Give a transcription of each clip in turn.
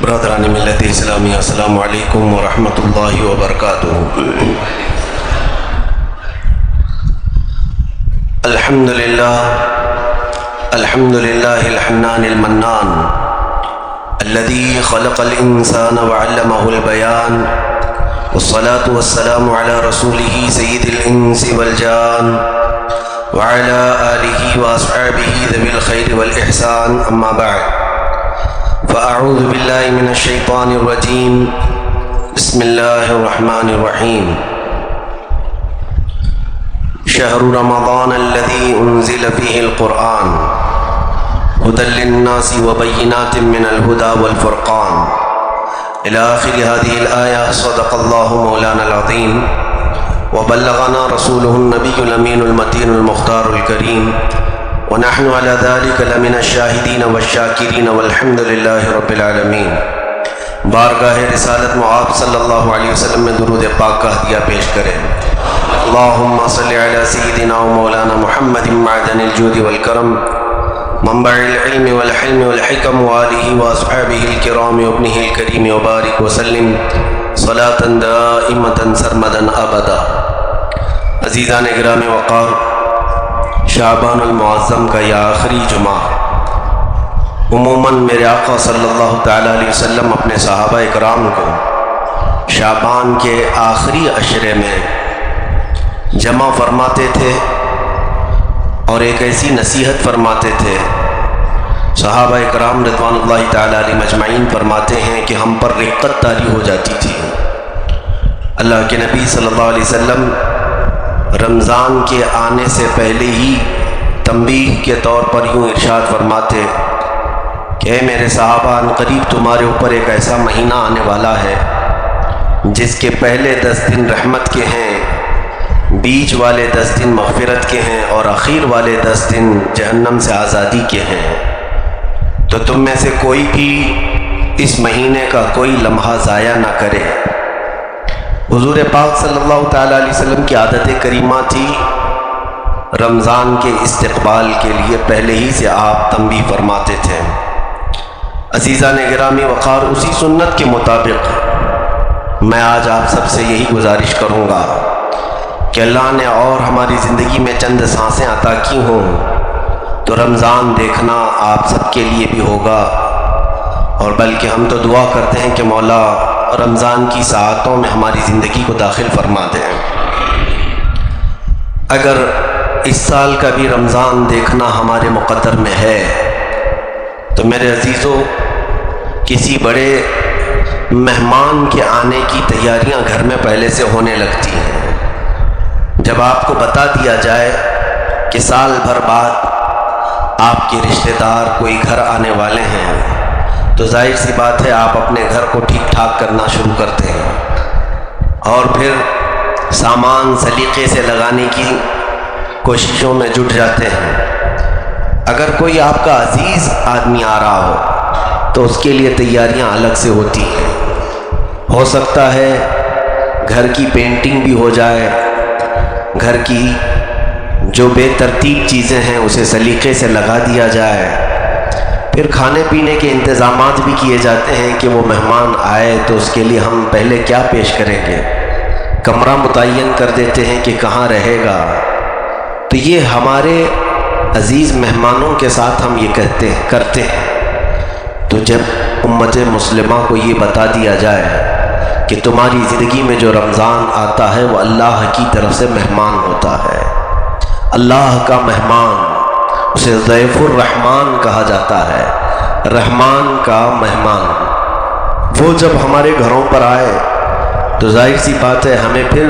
برادران ملت اسلامی، السلام علیکم ورحمۃ اللہ وبرکاتہ۔ الحمد للہ الحنان المنان الذي خلق الانسان وعلمه البيان، والصلاة والسلام على رسوله سيد الانس والجان وعلى آلہ واصحابہ ذوی الخیر والاحسان، اما بعد فاعوذ باللہ من الشیطان الرجیم، بسم اللہ الرحمن الرحیم۔ شہر رمضان الذی انزل فیہ القرآن هدى للناس وبینات من الہدى والفرقان إلى آخر هذه الآية۔ صدق الله مولانا العظيم وبلغنا رسوله النبي الأمين المتين المختار الكريم، ونحن على ذلك لمن الشاهدين والشاكرين والحمد لله رب العالمين۔ بارگاہ رسالت معاب صلی اللہ علیہ وسلم میں درود پاک کا ہدیہ پیش کریں۔ اللہم صلی علی سیدنا و مولانا محمد معدن الجود والکرم، منبع العلم والحلم والحکم، وآلہ واصحابہ الکرام وابنہ الکریم، وبارک وسلم صلاة دائمة سرمدا ابدا۔ عزیزان گرامی وقار، شعبان المعظم کا یہ آخری جمعہ عموماً میرے آقا صلی اللہ تعالیٰ علیہ وسلم اپنے صحابہ اکرام کو شعبان کے آخری عشرے میں جمع فرماتے تھے اور ایک ایسی نصیحت فرماتے تھے۔ صحابہ اکرام رضوان اللہ تعالیٰ علیہ مجمعین فرماتے ہیں کہ ہم پر رقت طاری ہو جاتی تھی۔ اللہ کے نبی صلی اللہ علیہ وسلم رمضان کے آنے سے پہلے ہی تنبیہ کے طور پر یوں ارشاد فرماتے کہ اے میرے صحابہ، ان قریب تمہارے اوپر ایک ایسا مہینہ آنے والا ہے جس کے پہلے 10 دن رحمت کے ہیں، بیچ والے 10 دن مغفرت کے ہیں، اور اخیر والے 10 دن جہنم سے آزادی کے ہیں۔ تو تم میں سے کوئی بھی اس مہینے کا کوئی لمحہ ضائع نہ کرے۔ حضور پاک صلی اللہ تعالیٰ علیہ وسلم کی عادت کریمہ تھی، رمضان کے استقبال کے لیے پہلے ہی سے آپ تنبیہ فرماتے تھے۔ عزیزان گرامی وقار، اسی سنت کے مطابق میں آج آپ سب سے یہی گزارش کروں گا کہ اللہ نے اور ہماری زندگی میں چند سانسیں عطا کی ہوں تو رمضان دیکھنا آپ سب کے لیے بھی ہوگا، اور بلکہ ہم تو دعا کرتے ہیں کہ مولا رمضان کی ساعتوں میں ہماری زندگی کو داخل فرما دیں۔ اگر اس سال کا بھی رمضان دیکھنا ہمارے مقدر میں ہے تو میرے عزیزوں، کسی بڑے مہمان کے آنے کی تیاریاں گھر میں پہلے سے ہونے لگتی ہیں۔ جب آپ کو بتا دیا جائے کہ سال بھر بعد آپ کے رشتہ دار کوئی گھر آنے والے ہیں تو ظاہر سی بات ہے آپ اپنے گھر کو ٹھیک ٹھاک کرنا شروع کرتے ہیں، اور پھر سامان سلیقے سے لگانے کی کوششوں میں جٹ جاتے ہیں۔ اگر کوئی آپ کا عزیز آدمی آ رہا ہو تو اس کے لیے تیاریاں الگ سے ہوتی ہیں۔ ہو سکتا ہے گھر کی پینٹنگ بھی ہو جائے، گھر کی جو بے ترتیب چیزیں ہیں اسے سلیقے سے لگا دیا جائے، پھر کھانے پینے کے انتظامات بھی کیے جاتے ہیں کہ وہ مہمان آئے تو اس کے لیے ہم پہلے کیا پیش کریں گے، کمرہ متعین کر دیتے ہیں کہ کہاں رہے گا۔ تو یہ ہمارے عزیز مہمانوں کے ساتھ ہم یہ کرتے ہیں۔ تو جب امت مسلمہ کو یہ بتا دیا جائے کہ تمہاری زندگی میں جو رمضان آتا ہے وہ اللہ کی طرف سے مہمان ہوتا ہے، اللہ کا مہمان، اسے ضیف الرحمن کہا جاتا ہے، رحمان کا مہمان، وہ جب ہمارے گھروں پر آئے تو ظاہر سی بات ہے ہمیں پھر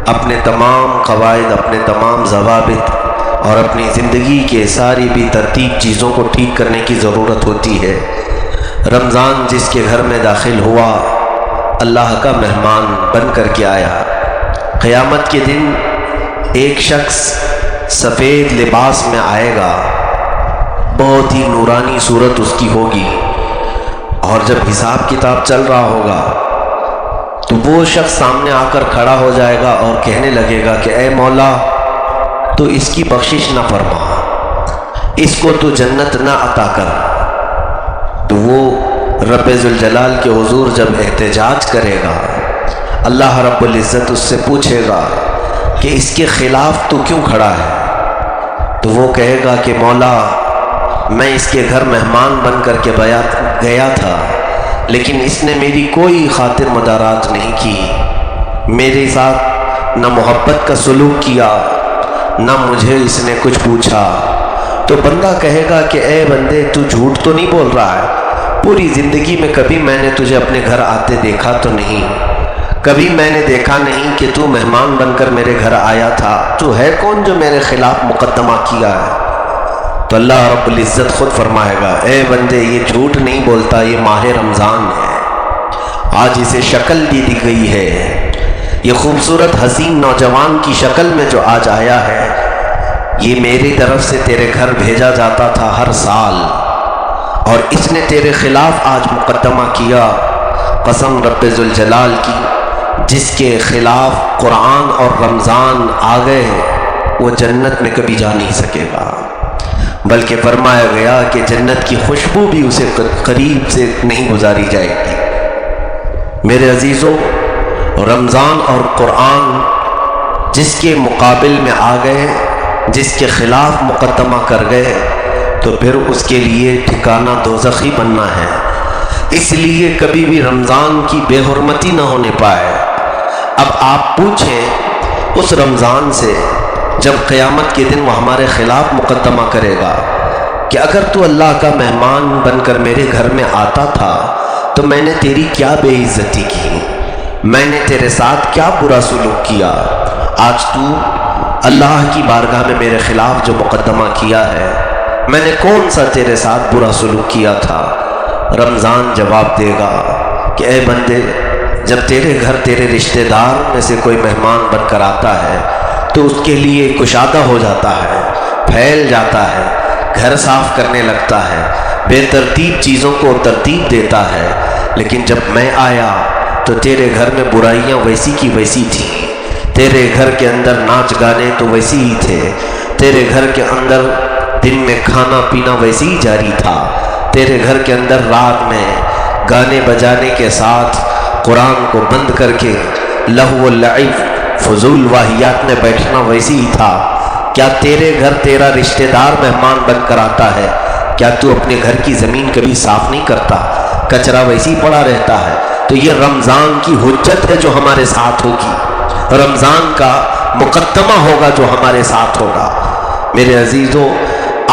اپنے تمام قواعد، اپنے تمام ضوابط اور اپنی زندگی کے ساری بھی ترتیب چیزوں کو ٹھیک کرنے کی ضرورت ہوتی ہے۔ رمضان جس کے گھر میں داخل ہوا اللہ کا مہمان بن کر کے آیا۔ قیامت کے دن ایک شخص سفید لباس میں آئے گا، بہت ہی نورانی صورت اس کی ہوگی، اور جب حساب کتاب چل رہا ہوگا تو وہ شخص سامنے آ کر کھڑا ہو جائے گا اور کہنے لگے گا کہ اے مولا، تو اس کی بخشش نہ فرما، اس کو تو جنت نہ عطا کر۔ تو وہ رب ذوالجلال کے حضور جب احتجاج کرے گا، اللہ رب العزت اس سے پوچھے گا کہ اس کے خلاف تو کیوں کھڑا ہے؟ تو وہ کہے گا کہ مولا، میں اس کے گھر مہمان بن کر کے گیا تھا، لیکن اس نے میری کوئی خاطر مدارات نہیں کی، میرے ساتھ نہ محبت کا سلوک کیا، نہ مجھے اس نے کچھ پوچھا۔ تو بندہ کہے گا کہ اے بندے، تو جھوٹ تو نہیں بول رہا ہے؟ پوری زندگی میں کبھی میں نے تجھے اپنے گھر آتے دیکھا تو نہیں، کبھی میں نے دیکھا نہیں کہ تو مہمان بن کر میرے گھر آیا تھا، تو ہے کون جو میرے خلاف مقدمہ کیا ہے؟ تو اللہ رب العزت خود فرمائے گا، اے بندے، یہ جھوٹ نہیں بولتا، یہ ماہ رمضان ہے، آج اسے شکل دی گئی ہے، یہ خوبصورت حسین نوجوان کی شکل میں جو آج آیا ہے، یہ میری طرف سے تیرے گھر بھیجا جاتا تھا ہر سال، اور اس نے تیرے خلاف آج مقدمہ کیا۔ قسم رب ذوالجلال کی، جس کے خلاف قرآن اور رمضان آ گئے وہ جنت میں کبھی جا نہیں سکے گا، بلکہ فرمایا گیا کہ جنت کی خوشبو بھی اسے قریب سے نہیں گزاری جائے گی۔ میرے عزیزوں، رمضان اور قرآن جس کے مقابل میں آ گئے، جس کے خلاف مقدمہ کر گئے، تو پھر اس کے لیے ٹھکانہ دوزخ ہی بننا ہے۔ اس لیے کبھی بھی رمضان کی بے حرمتی نہ ہونے پائے۔ اب آپ پوچھیں اس رمضان سے، جب قیامت کے دن وہ ہمارے خلاف مقدمہ کرے گا کہ اگر تو اللہ کا مہمان بن کر میرے گھر میں آتا تھا تو میں نے تیری کیا بے عزتی کی، میں نے تیرے ساتھ کیا برا سلوک کیا، آج تو اللہ کی بارگاہ میں میرے خلاف جو مقدمہ کیا ہے، میں نے کون سا تیرے ساتھ برا سلوک کیا تھا؟ رمضان جواب دے گا کہ اے بندے، جب تیرے گھر تیرے رشتہ دار میں سے کوئی مہمان بن کر آتا ہے تو اس کے لیے کشادہ ہو جاتا ہے، پھیل جاتا ہے، گھر صاف کرنے لگتا ہے، بے ترتیب چیزوں کو ترتیب دیتا ہے، لیکن جب میں آیا تو تیرے گھر میں برائیاں ویسی کی ویسی تھیں، تیرے گھر کے اندر ناچ گانے تو ویسی ہی تھے، تیرے گھر کے اندر دن میں کھانا پینا ویسے ہی جاری تھا، تیرے گھر کے اندر رات میں گانے بجانے کے ساتھ قرآن کو بند کر کے لہو و لعب فضول واہیات میں بیٹھنا ویسے ہی تھا۔ کیا تیرے گھر تیرا رشتہ دار مہمان بن کر آتا ہے، کیا تو اپنے گھر کی زمین کبھی صاف نہیں کرتا؟ کچرا ویسے ہی پڑا رہتا ہے۔ تو یہ رمضان کی حجت ہے جو ہمارے ساتھ ہوگی، رمضان کا مقدمہ ہوگا جو ہمارے ساتھ ہوگا۔ میرے عزیزوں،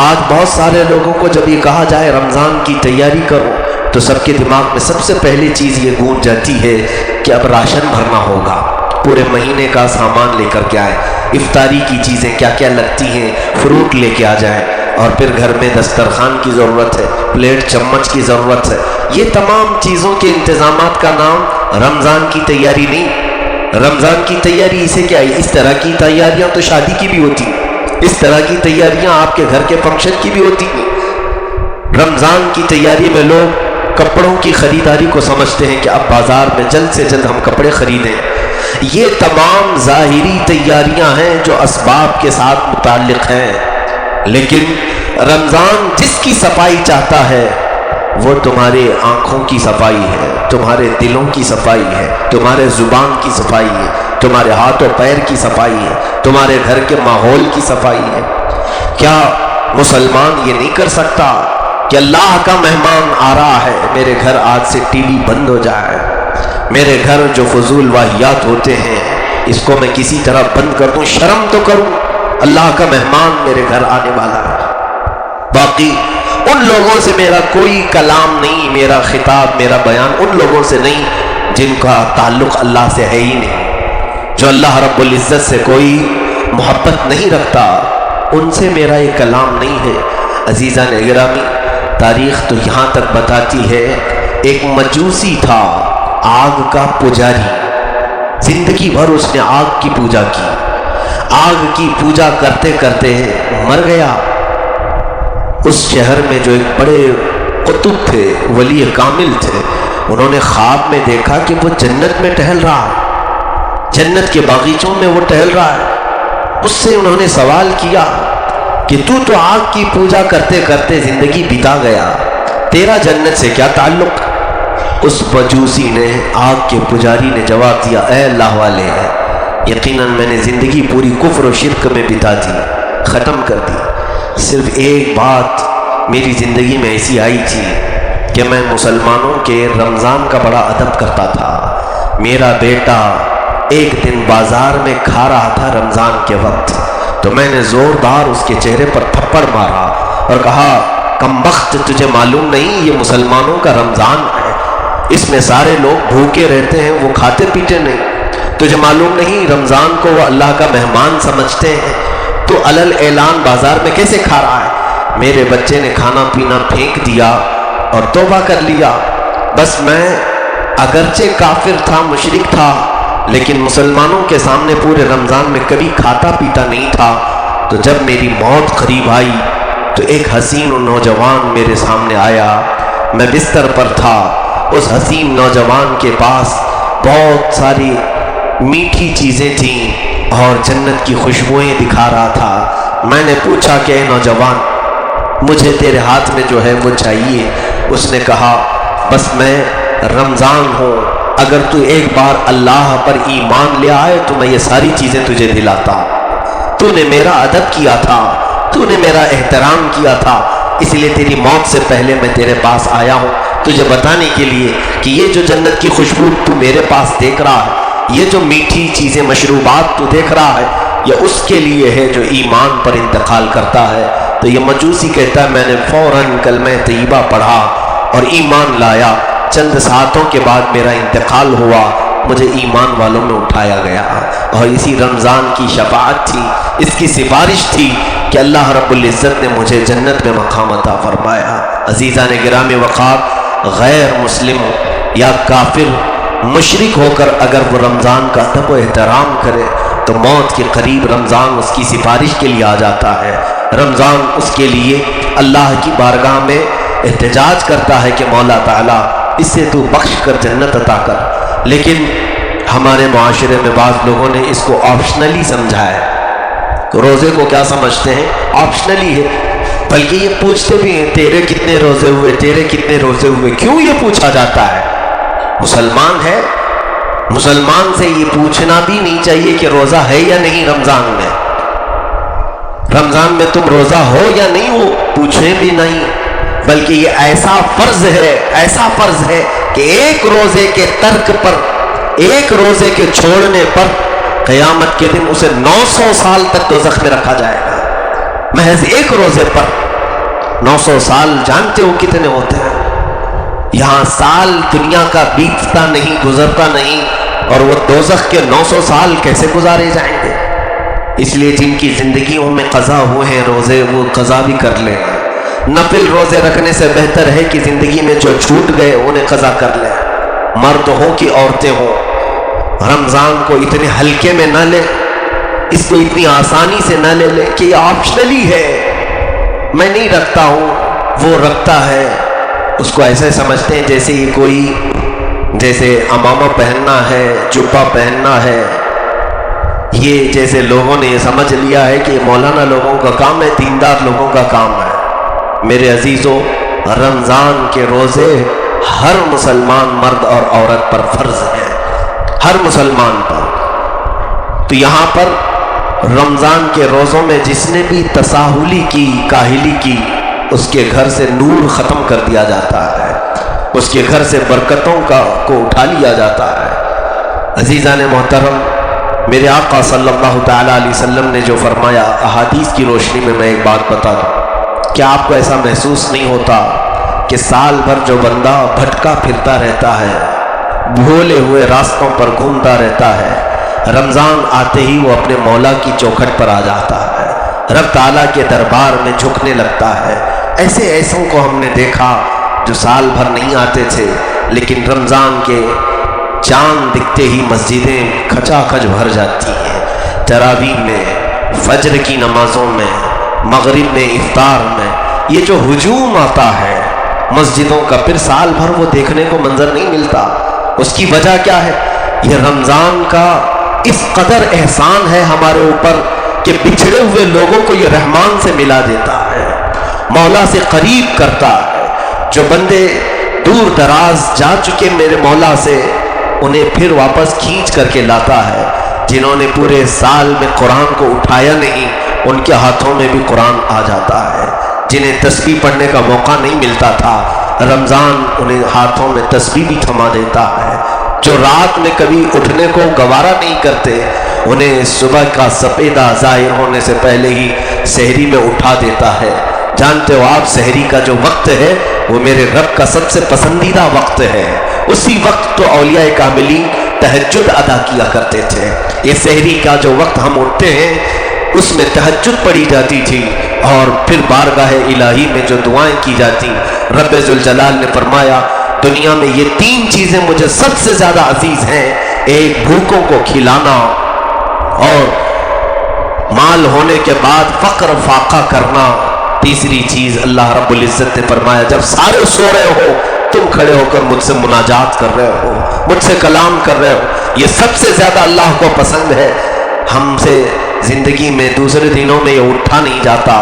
آج بہت سارے لوگوں کو جب یہ کہا جائے رمضان کی تیاری کرو تو سب کے دماغ میں سب سے پہلی چیز یہ گونج جاتی ہے کہ اب راشن بھرنا ہوگا، پورے مہینے کا سامان لے کر کے آئیں، افطاری کی چیزیں کیا کیا لگتی ہیں فروٹ لے کے آ جائیں، اور پھر گھر میں دسترخوان کی ضرورت ہے، پلیٹ چمچ کی ضرورت ہے۔ یہ تمام چیزوں کے انتظامات کا نام رمضان کی تیاری نہیں۔ رمضان کی تیاری اسے کیا ہے؟ اس طرح کی تیاریاں تو شادی کی بھی ہوتی ہیں، اس طرح کی تیاریاں آپ کے گھر کے فنکشن کی بھی ہوتی ہیں۔ رمضان کی تیاری میں لوگ کپڑوں کی خریداری کو سمجھتے ہیں کہ اب بازار میں جلد سے جلد ہم کپڑے خریدیں۔ یہ تمام ظاہری تیاریاں ہیں جو اسباب کے ساتھ متعلق ہیں، لیکن رمضان جس کی صفائی چاہتا ہے وہ تمہارے آنکھوں کی صفائی ہے، تمہارے دلوں کی صفائی ہے، تمہارے زبان کی صفائی ہے، تمہارے ہاتھ و پیر کی صفائی ہے، تمہارے گھر کے ماحول کی صفائی ہے۔ کیا مسلمان یہ نہیں کر سکتا کہ اللہ کا مہمان آ رہا ہے، میرے گھر آج سے ٹی وی بند ہو جائے، میرے گھر جو فضول واہیات ہوتے ہیں اس کو میں کسی طرح بند کر دوں، شرم تو کروں، اللہ کا مہمان میرے گھر آنے والا ہے۔ باقی ان لوگوں سے میرا کوئی کلام نہیں، میرا خطاب، میرا بیان ان لوگوں سے نہیں جن کا تعلق اللہ سے ہے ہی نہیں، جو اللہ رب العزت سے کوئی محبت نہیں رکھتا، ان سے میرا یہ کلام نہیں ہے۔ عزیزان گرامی، تاریخ تو یہاں تک بتاتی ہے، ایک مجوسی تھا، آگ کا پجاری، زندگی بھر اس نے آگ کی پوجا کی، آگ کی پوجا کرتے کرتے مر گیا۔ اس شہر میں جو ایک بڑے قطب تھے، ولی کامل تھے، انہوں نے خواب میں دیکھا کہ وہ جنت میں ٹہل رہا ہے، جنت کے باغیچوں میں وہ ٹہل رہا ہے۔ اس سے انہوں نے سوال کیا کہ تو آگ کی پوجا کرتے کرتے زندگی بتا گیا، تیرا جنت سے کیا تعلق؟ اس مجوسی نے، آگ کے پجاری نے جواب دیا، اے اللہ والے ہیں، یقیناً میں نے زندگی پوری کفر و شرک میں بتا دی، ختم کر دی، صرف ایک بات میری زندگی میں ایسی آئی تھی کہ میں مسلمانوں کے رمضان کا بڑا ادب کرتا تھا۔ میرا بیٹا ایک دن بازار میں کھا رہا تھا رمضان کے وقت، تو میں نے زوردار اس کے چہرے پر تھپڑ مارا اور کہا، کمبخت تجھے معلوم نہیں یہ مسلمانوں کا رمضان ہے، اس میں سارے لوگ بھوکے رہتے ہیں، وہ کھاتے پیتے نہیں، تجھے معلوم نہیں رمضان کو وہ اللہ کا مہمان سمجھتے ہیں، تو علل اعلان بازار میں کیسے کھا رہا ہے؟ میرے بچے نے کھانا پینا پھینک دیا اور توبہ کر لیا۔ بس میں اگرچہ کافر تھا، مشرک تھا، لیکن مسلمانوں کے سامنے پورے رمضان میں کبھی کھاتا پیتا نہیں تھا۔ تو جب میری موت قریب آئی تو ایک حسین و نوجوان میرے سامنے آیا، میں بستر پر تھا، اس حسین نوجوان کے پاس بہت ساری میٹھی چیزیں تھیں اور جنت کی خوشبوئیں دکھا رہا تھا۔ میں نے پوچھا کہ اے نوجوان، مجھے تیرے ہاتھ میں جو ہے وہ چاہیے۔ اس نے کہا، بس میں رمضان ہوں، اگر تو ایک بار اللہ پر ایمان لے آئے تو میں یہ ساری چیزیں تجھے دلاتا ہوں۔ تو نے میرا ادب کیا تھا، تو نے میرا احترام کیا تھا، اس لیے تیری موت سے پہلے میں تیرے پاس آیا ہوں تجھے بتانے کے لیے کہ یہ جو جنت کی خوشبو تو میرے پاس دیکھ رہا ہے، یہ جو میٹھی چیزیں مشروبات تو دیکھ رہا ہے، یہ اس کے لیے ہے جو ایمان پر انتقال کرتا ہے۔ تو یہ مجوسی کہتا ہے، میں نے فوراً کلمہ طیبہ پڑھا اور ایمان لایا، چند ساعتوں کے بعد میرا انتقال ہوا، مجھے ایمان والوں میں اٹھایا گیا، اور اسی رمضان کی شفاعت تھی، اس کی سفارش تھی کہ اللہ رب العزت نے مجھے جنت میں مقام عطا فرمایا۔ عزیزان گرامی وقار، غیر مسلم یا کافر مشرک ہو کر اگر وہ رمضان کا ادب و احترام کرے تو موت کے قریب رمضان اس کی سفارش کے لیے آ جاتا ہے۔ رمضان اس کے لیے اللہ کی بارگاہ میں احتجاج کرتا ہے کہ مولا تعالیٰ اس سے تو بخش کر جنت عطا کر۔ لیکن ہمارے معاشرے میں بعض لوگوں نے اس کو آپشنلی سمجھا ہے۔ روزے کو کیا سمجھتے ہیں؟ آپشنلی ہے، بلکہ یہ پوچھتے بھی ہیں، تیرے کتنے روزے ہوئے، تیرے کتنے روزے ہوئے؟ کیوں یہ پوچھا جاتا ہے؟ مسلمان ہے، مسلمان سے یہ پوچھنا بھی نہیں چاہیے کہ روزہ ہے یا نہیں رمضان میں، رمضان میں تم روزہ ہو یا نہیں ہو، پوچھیں بھی نہیں، بلکہ یہ ایسا فرض ہے کہ ایک روزے کے ترک پر، ایک روزے کے چھوڑنے پر قیامت کے دن اسے 900 سال تک دوزخ میں رکھا جائے گا، محض ایک روزے پر۔ 900 سال جانتے ہو کتنے ہوتے ہیں؟ یہاں سال دنیا کا بیتتا نہیں، گزرتا نہیں، اور وہ دوزخ کے 900 سال کیسے گزارے جائیں گے؟ اس لیے جن کی زندگیوں میں قضا ہوئے ہیں روزے، وہ قضا بھی کر لیں۔ نفل روزے رکھنے سے بہتر ہے کہ زندگی میں جو چھوٹ گئے انہیں قضا کر لیں، مرد ہوں کہ عورتیں ہوں۔ رمضان کو اتنے ہلکے میں نہ لیں، اس کو اتنی آسانی سے نہ لے لیں کہ یہ آپشنلی ہے، میں نہیں رکھتا ہوں، وہ رکھتا ہے، اس کو ایسے سمجھتے ہیں جیسے یہ کوئی، جیسے امامہ پہننا ہے، جبہ پہننا ہے، یہ جیسے لوگوں نے یہ سمجھ لیا ہے کہ مولانا لوگوں کا کام ہے، دیندار لوگوں کا کام ہے۔ میرے عزیزوں، رمضان کے روزے ہر مسلمان مرد اور عورت پر فرض ہے، ہر مسلمان پر۔ تو یہاں پر رمضان کے روزوں میں جس نے بھی تساہلی کی، کاہلی کی، اس کے گھر سے نور ختم کر دیا جاتا ہے، اس کے گھر سے برکتوں کو اٹھا لیا جاتا ہے۔ عزیزان محترم، میرے آقا صلی اللہ تعالیٰ علیہ وسلم نے جو فرمایا، احادیث کی روشنی میں ایک بات بتا دوں، کیا آپ کو ایسا محسوس نہیں ہوتا کہ سال بھر جو بندہ بھٹکا پھرتا رہتا ہے، بھولے ہوئے راستوں پر گھومتا رہتا ہے، رمضان آتے ہی وہ اپنے مولا کی چوکھٹ پر آ جاتا ہے، رب تعالیٰ کے دربار میں جھکنے لگتا ہے۔ ایسوں کو ہم نے دیکھا جو سال بھر نہیں آتے تھے، لیکن رمضان کے چاند دکھتے ہی مسجدیں کھچا کھچ بھر جاتی ہیں، تراویح میں، فجر کی نمازوں میں، مغرب میں، افطار میں، یہ جو ہجوم آتا ہے مسجدوں کا، پھر سال بھر وہ دیکھنے کو منظر نہیں ملتا۔ اس کی وجہ کیا ہے؟ یہ رمضان کا اس قدر احسان ہے ہمارے اوپر کہ بچھڑے ہوئے لوگوں کو یہ رحمان سے ملا دیتا ہے، مولا سے قریب کرتا ہے۔ جو بندے دور دراز جا چکے میرے مولا سے انہیں پھر واپس کھینچ کر کے لاتا ہے۔ جنہوں نے پورے سال میں قرآن کو اٹھایا نہیں ان کے ہاتھوں میں بھی قرآن آ جاتا ہے۔ جنہیں تسبیح پڑھنے کا موقع نہیں ملتا تھا رمضان انہیں ہاتھوں میں تسبیح بھی تھما دیتا ہے۔ جو رات میں کبھی اٹھنے کو گوارا نہیں کرتے انہیں صبح کا سپیدہ ظاہر ہونے سے پہلے ہی سحری میں اٹھا دیتا ہے۔ جانتے ہو آپ سحری کا جو وقت ہے وہ میرے رب کا سب سے پسندیدہ وقت ہے۔ اسی وقت تو اولیاء کاملین تہجد ادا کیا کرتے تھے۔ یہ سحری کا جو وقت ہم اٹھتے ہیں اس میں تہجد پڑھی جاتی تھی اور پھر بارگاہ الہی میں جو دعائیں کی جاتی۔ رب ذوالجلال نے فرمایا دنیا میں یہ 3 چیزیں مجھے سب سے زیادہ عزیز ہیں، ایک بھوکوں کو کھلانا، اور مال ہونے کے بعد فقر فاقہ کرنا، تیسری چیز اللہ رب العزت نے فرمایا جب سارے سو رہے ہو تم کھڑے ہو کر مجھ سے مناجات کر رہے ہو، مجھ سے کلام کر رہے ہو، یہ سب سے زیادہ اللہ کو پسند ہے۔ ہم سے زندگی میں دوسرے دنوں میں یہ اٹھا نہیں جاتا،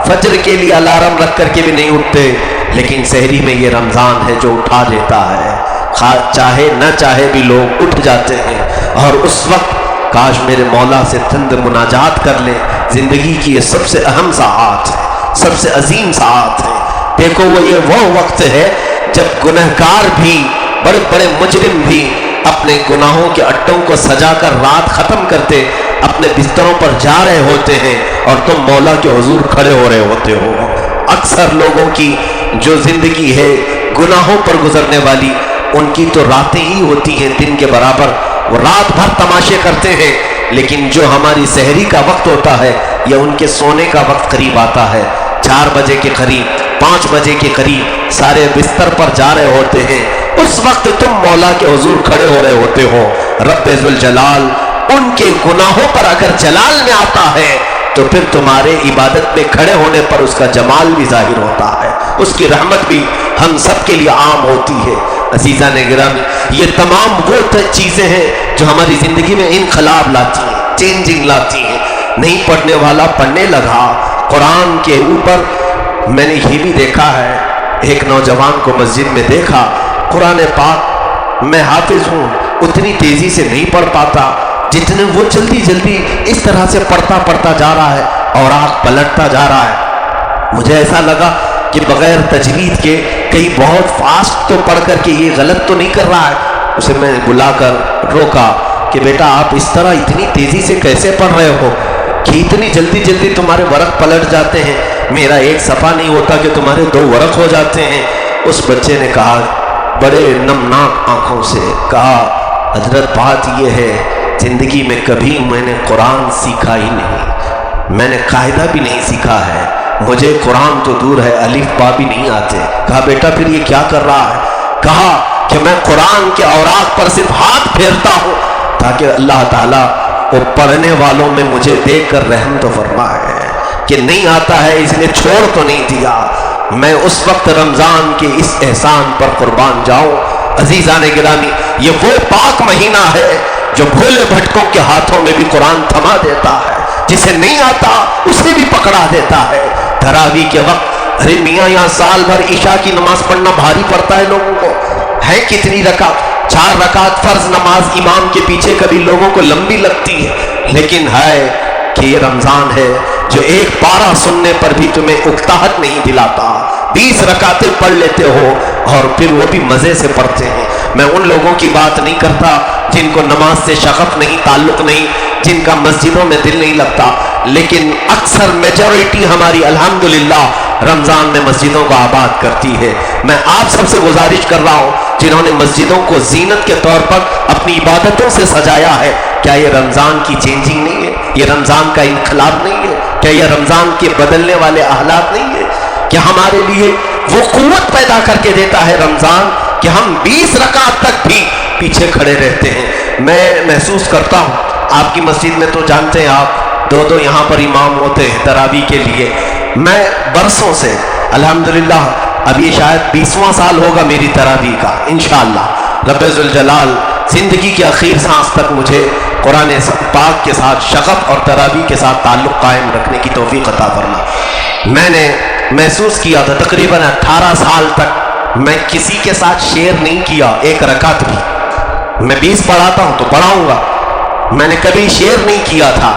فجر کے لیے الارم رکھ کر کے بھی نہیں اٹھتے، لیکن سحری میں یہ رمضان ہے جو اٹھا لیتا ہے۔ چاہے نہ چاہے بھی لوگ اٹھ جاتے ہیں، اور اس وقت کاش میرے مولا سے چند مناجات کر لیں۔ زندگی کی یہ سب سے اہم ساعات ہے، سب سے عظیم ساعات ہے۔ دیکھو وہ وقت ہے جب گنہگار بھی، بڑے بڑے مجرم بھی اپنے گناہوں کے اڈوں کو سجا کر رات ختم کرتے اپنے بستروں پر جا رہے ہوتے ہیں اور تم مولا کے حضور کھڑے ہو رہے ہوتے ہو۔ اکثر لوگوں کی جو زندگی ہے گناہوں پر گزرنے والی، ان کی تو راتیں ہی ہوتی ہیں دن کے برابر، وہ رات بھر تماشے کرتے ہیں، لیکن جو ہماری سحری کا وقت ہوتا ہے یا ان کے سونے کا وقت قریب آتا ہے، 4 بجے کے قریب، 5 بجے کے قریب سارے بستر پر جا رہے ہوتے ہیں، اس وقت تم مولا کے حضور کھڑے ہو رہے ہوتے ہو۔ رب ذوالجلال ان کے گناہوں پر اگر جلال میں آتا ہے تو پھر تمہارے عبادت میں کھڑے ہونے پر اس کا جمال بھی ظاہر ہوتا ہے، اس کی رحمت بھی ہم سب کے لیے عام ہوتی ہے۔ عزیزان گرامی، یہ تمام وہ چیزیں ہیں جو ہماری زندگی میں انقلاب لاتی ہیں، چینجنگ لاتی ہیں۔ نہیں پڑھنے والا پڑھنے لگا قرآن کے اوپر۔ میں نے یہ بھی دیکھا ہے، ایک نوجوان کو مسجد میں دیکھا، قرآن پاک میں حافظ ہوں، اتنی تیزی سے نہیں پڑھ پاتا جتنے وہ جلدی جلدی اس طرح سے پڑھتا جا رہا ہے اور آنکھ پلٹتا جا رہا ہے۔ مجھے ایسا لگا کہ بغیر تجوید کے کہیں بہت فاسٹ تو پڑھ کر کے یہ غلط تو نہیں کر رہا ہے۔ اسے میں بلا کر روکا کہ بیٹا آپ اس طرح اتنی تیزی سے کیسے پڑھ رہے ہو کہ اتنی جلدی جلدی تمہارے ورق پلٹ جاتے ہیں، میرا ایک صفحہ نہیں ہوتا کہ تمہارے 2 ورق ہو جاتے ہیں۔ اس بچے نے کہا بڑے نمناک آنکھوں سے کہا حضرت بات یہ ہے زندگی میں کبھی میں نے قرآن سیکھا ہی نہیں، میں نے قاعدہ بھی نہیں سیکھا ہے، مجھے قرآن تو دور ہے، الف با بھی نہیں آتے۔ کہا بیٹا پھر یہ کیا کر رہا ہے؟ کہا کہ میں قرآن کے اوراق پر صرف ہاتھ پھیرتا ہوں تاکہ اللہ تعالیٰ وہ پڑھنے والوں میں مجھے دیکھ کر رحم تو فرمائے، کہ نہیں آتا ہے اس نے چھوڑ تو نہیں دیا۔ میں اس وقت رمضان کے اس احسان پر قربان جاؤں۔ عزیزان گرامی، یہ وہ پاک مہینہ ہے جو بھولے بھٹکوں کے ہاتھوں میں بھی قرآن تھما دیتا ہے، جسے نہیں آتا اسے بھی پکڑا دیتا ہے۔ تراویح کے وقت ارے میاں یہاں سال بھر عشاء کی نماز پڑھنا بھاری پڑتا ہے لوگوں کو، ہے کتنی رکعت؟ 4 رکعت فرض نماز امام کے پیچھے کبھی لوگوں کو لمبی لگتی ہے، لیکن ہے کہ یہ رمضان ہے جو ایک پارہ سننے پر بھی تمہیں اکتاہٹ نہیں دلاتا۔ 20 رکعتیں پڑھ لیتے ہو اور پھر وہ بھی مزے سے پڑھتے ہیں۔ میں ان لوگوں کی بات نہیں کرتا جن کو نماز سے شغف نہیں، تعلق نہیں، جن کا مسجدوں میں دل نہیں لگتا، لیکن اکثر میجورٹی ہماری الحمدللہ رمضان میں مسجدوں کو آباد کرتی ہے۔ میں آپ سب سے گزارش کر رہا ہوں جنہوں نے مسجدوں کو زینت کے طور پر اپنی عبادتوں سے سجایا ہے، کیا یہ رمضان کی چینجنگ نہیں ہے؟ یہ رمضان کا انقلاب نہیں ہے؟ کیا یہ رمضان کے بدلنے والے احلات نہیں ہے؟ کہ ہمارے لیے وہ قوت پیدا کر کے دیتا ہے رمضان کہ ہم 20 رکعت تک بھی پیچھے کھڑے رہتے ہیں۔ میں محسوس کرتا ہوں آپ کی مسجد میں تو جانتے ہیں آپ 2 یہاں پر امام ہوتے ہیں تراویح کے لیے۔ میں برسوں سے الحمدللہ اب یہ شاید 20واں سال ہوگا میری تراویح کا، انشاءاللہ رب ذوالجلال زندگی کے آخر سانس تک مجھے قرآن پاک کے ساتھ شغف اور تراویح کے ساتھ تعلق قائم رکھنے کی توفیق عطا فرما۔ میں نے محسوس کیا تھا تقریباً 18 سال تک میں کسی کے ساتھ شیئر نہیں کیا ایک رکعت بھی. میں 20 پڑھاتا ہوں تو پڑھاؤں گا, میں نے کبھی شیئر نہیں کیا تھا.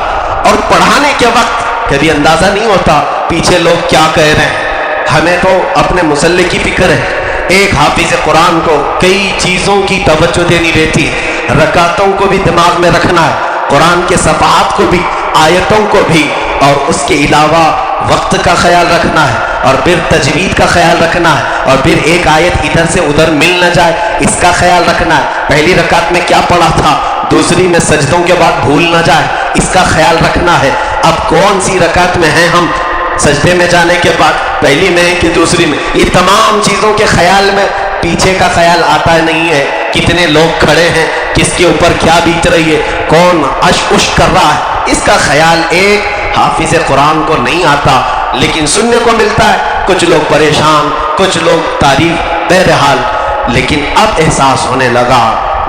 اور پڑھانے کے وقت کبھی اندازہ نہیں ہوتا پیچھے لوگ کیا کہہ رہے ہیں. ہمیں تو اپنے مسلح کی فکر ہے. ایک حافظ قرآن کو کئی چیزوں کی توجہ دینی رہتی ہے, رکعتوں کو بھی دماغ میں رکھنا ہے, قرآن کے صفحات کو بھی, آیتوں کو بھی, اور اس کے علاوہ وقت کا خیال رکھنا ہے, اور پھر تجوید کا خیال رکھنا ہے, اور پھر ایک آیت ادھر سے ادھر مل نہ جائے اس کا خیال رکھنا ہے. پہلی رکعت میں کیا پڑھا تھا, دوسری میں سجدوں کے بعد بھول نہ جائے اس کا خیال رکھنا ہے. اب کون سی رکعت میں ہیں ہم, سجدے میں جانے کے بعد پہلی میں کہ دوسری میں, یہ تمام چیزوں کے خیال میں پیچھے کا خیال آتا نہیں ہے. کتنے لوگ کھڑے ہیں, کس کے اوپر کیا بیت رہی ہے, کون اشک اشک کر رہا ہے, اس کا خیال ایک حافظ قرآن کو نہیں آتا. لیکن سننے کو ملتا ہے کچھ لوگ پریشان, کچھ لوگ تعریف, بہرحال. لیکن اب احساس ہونے لگا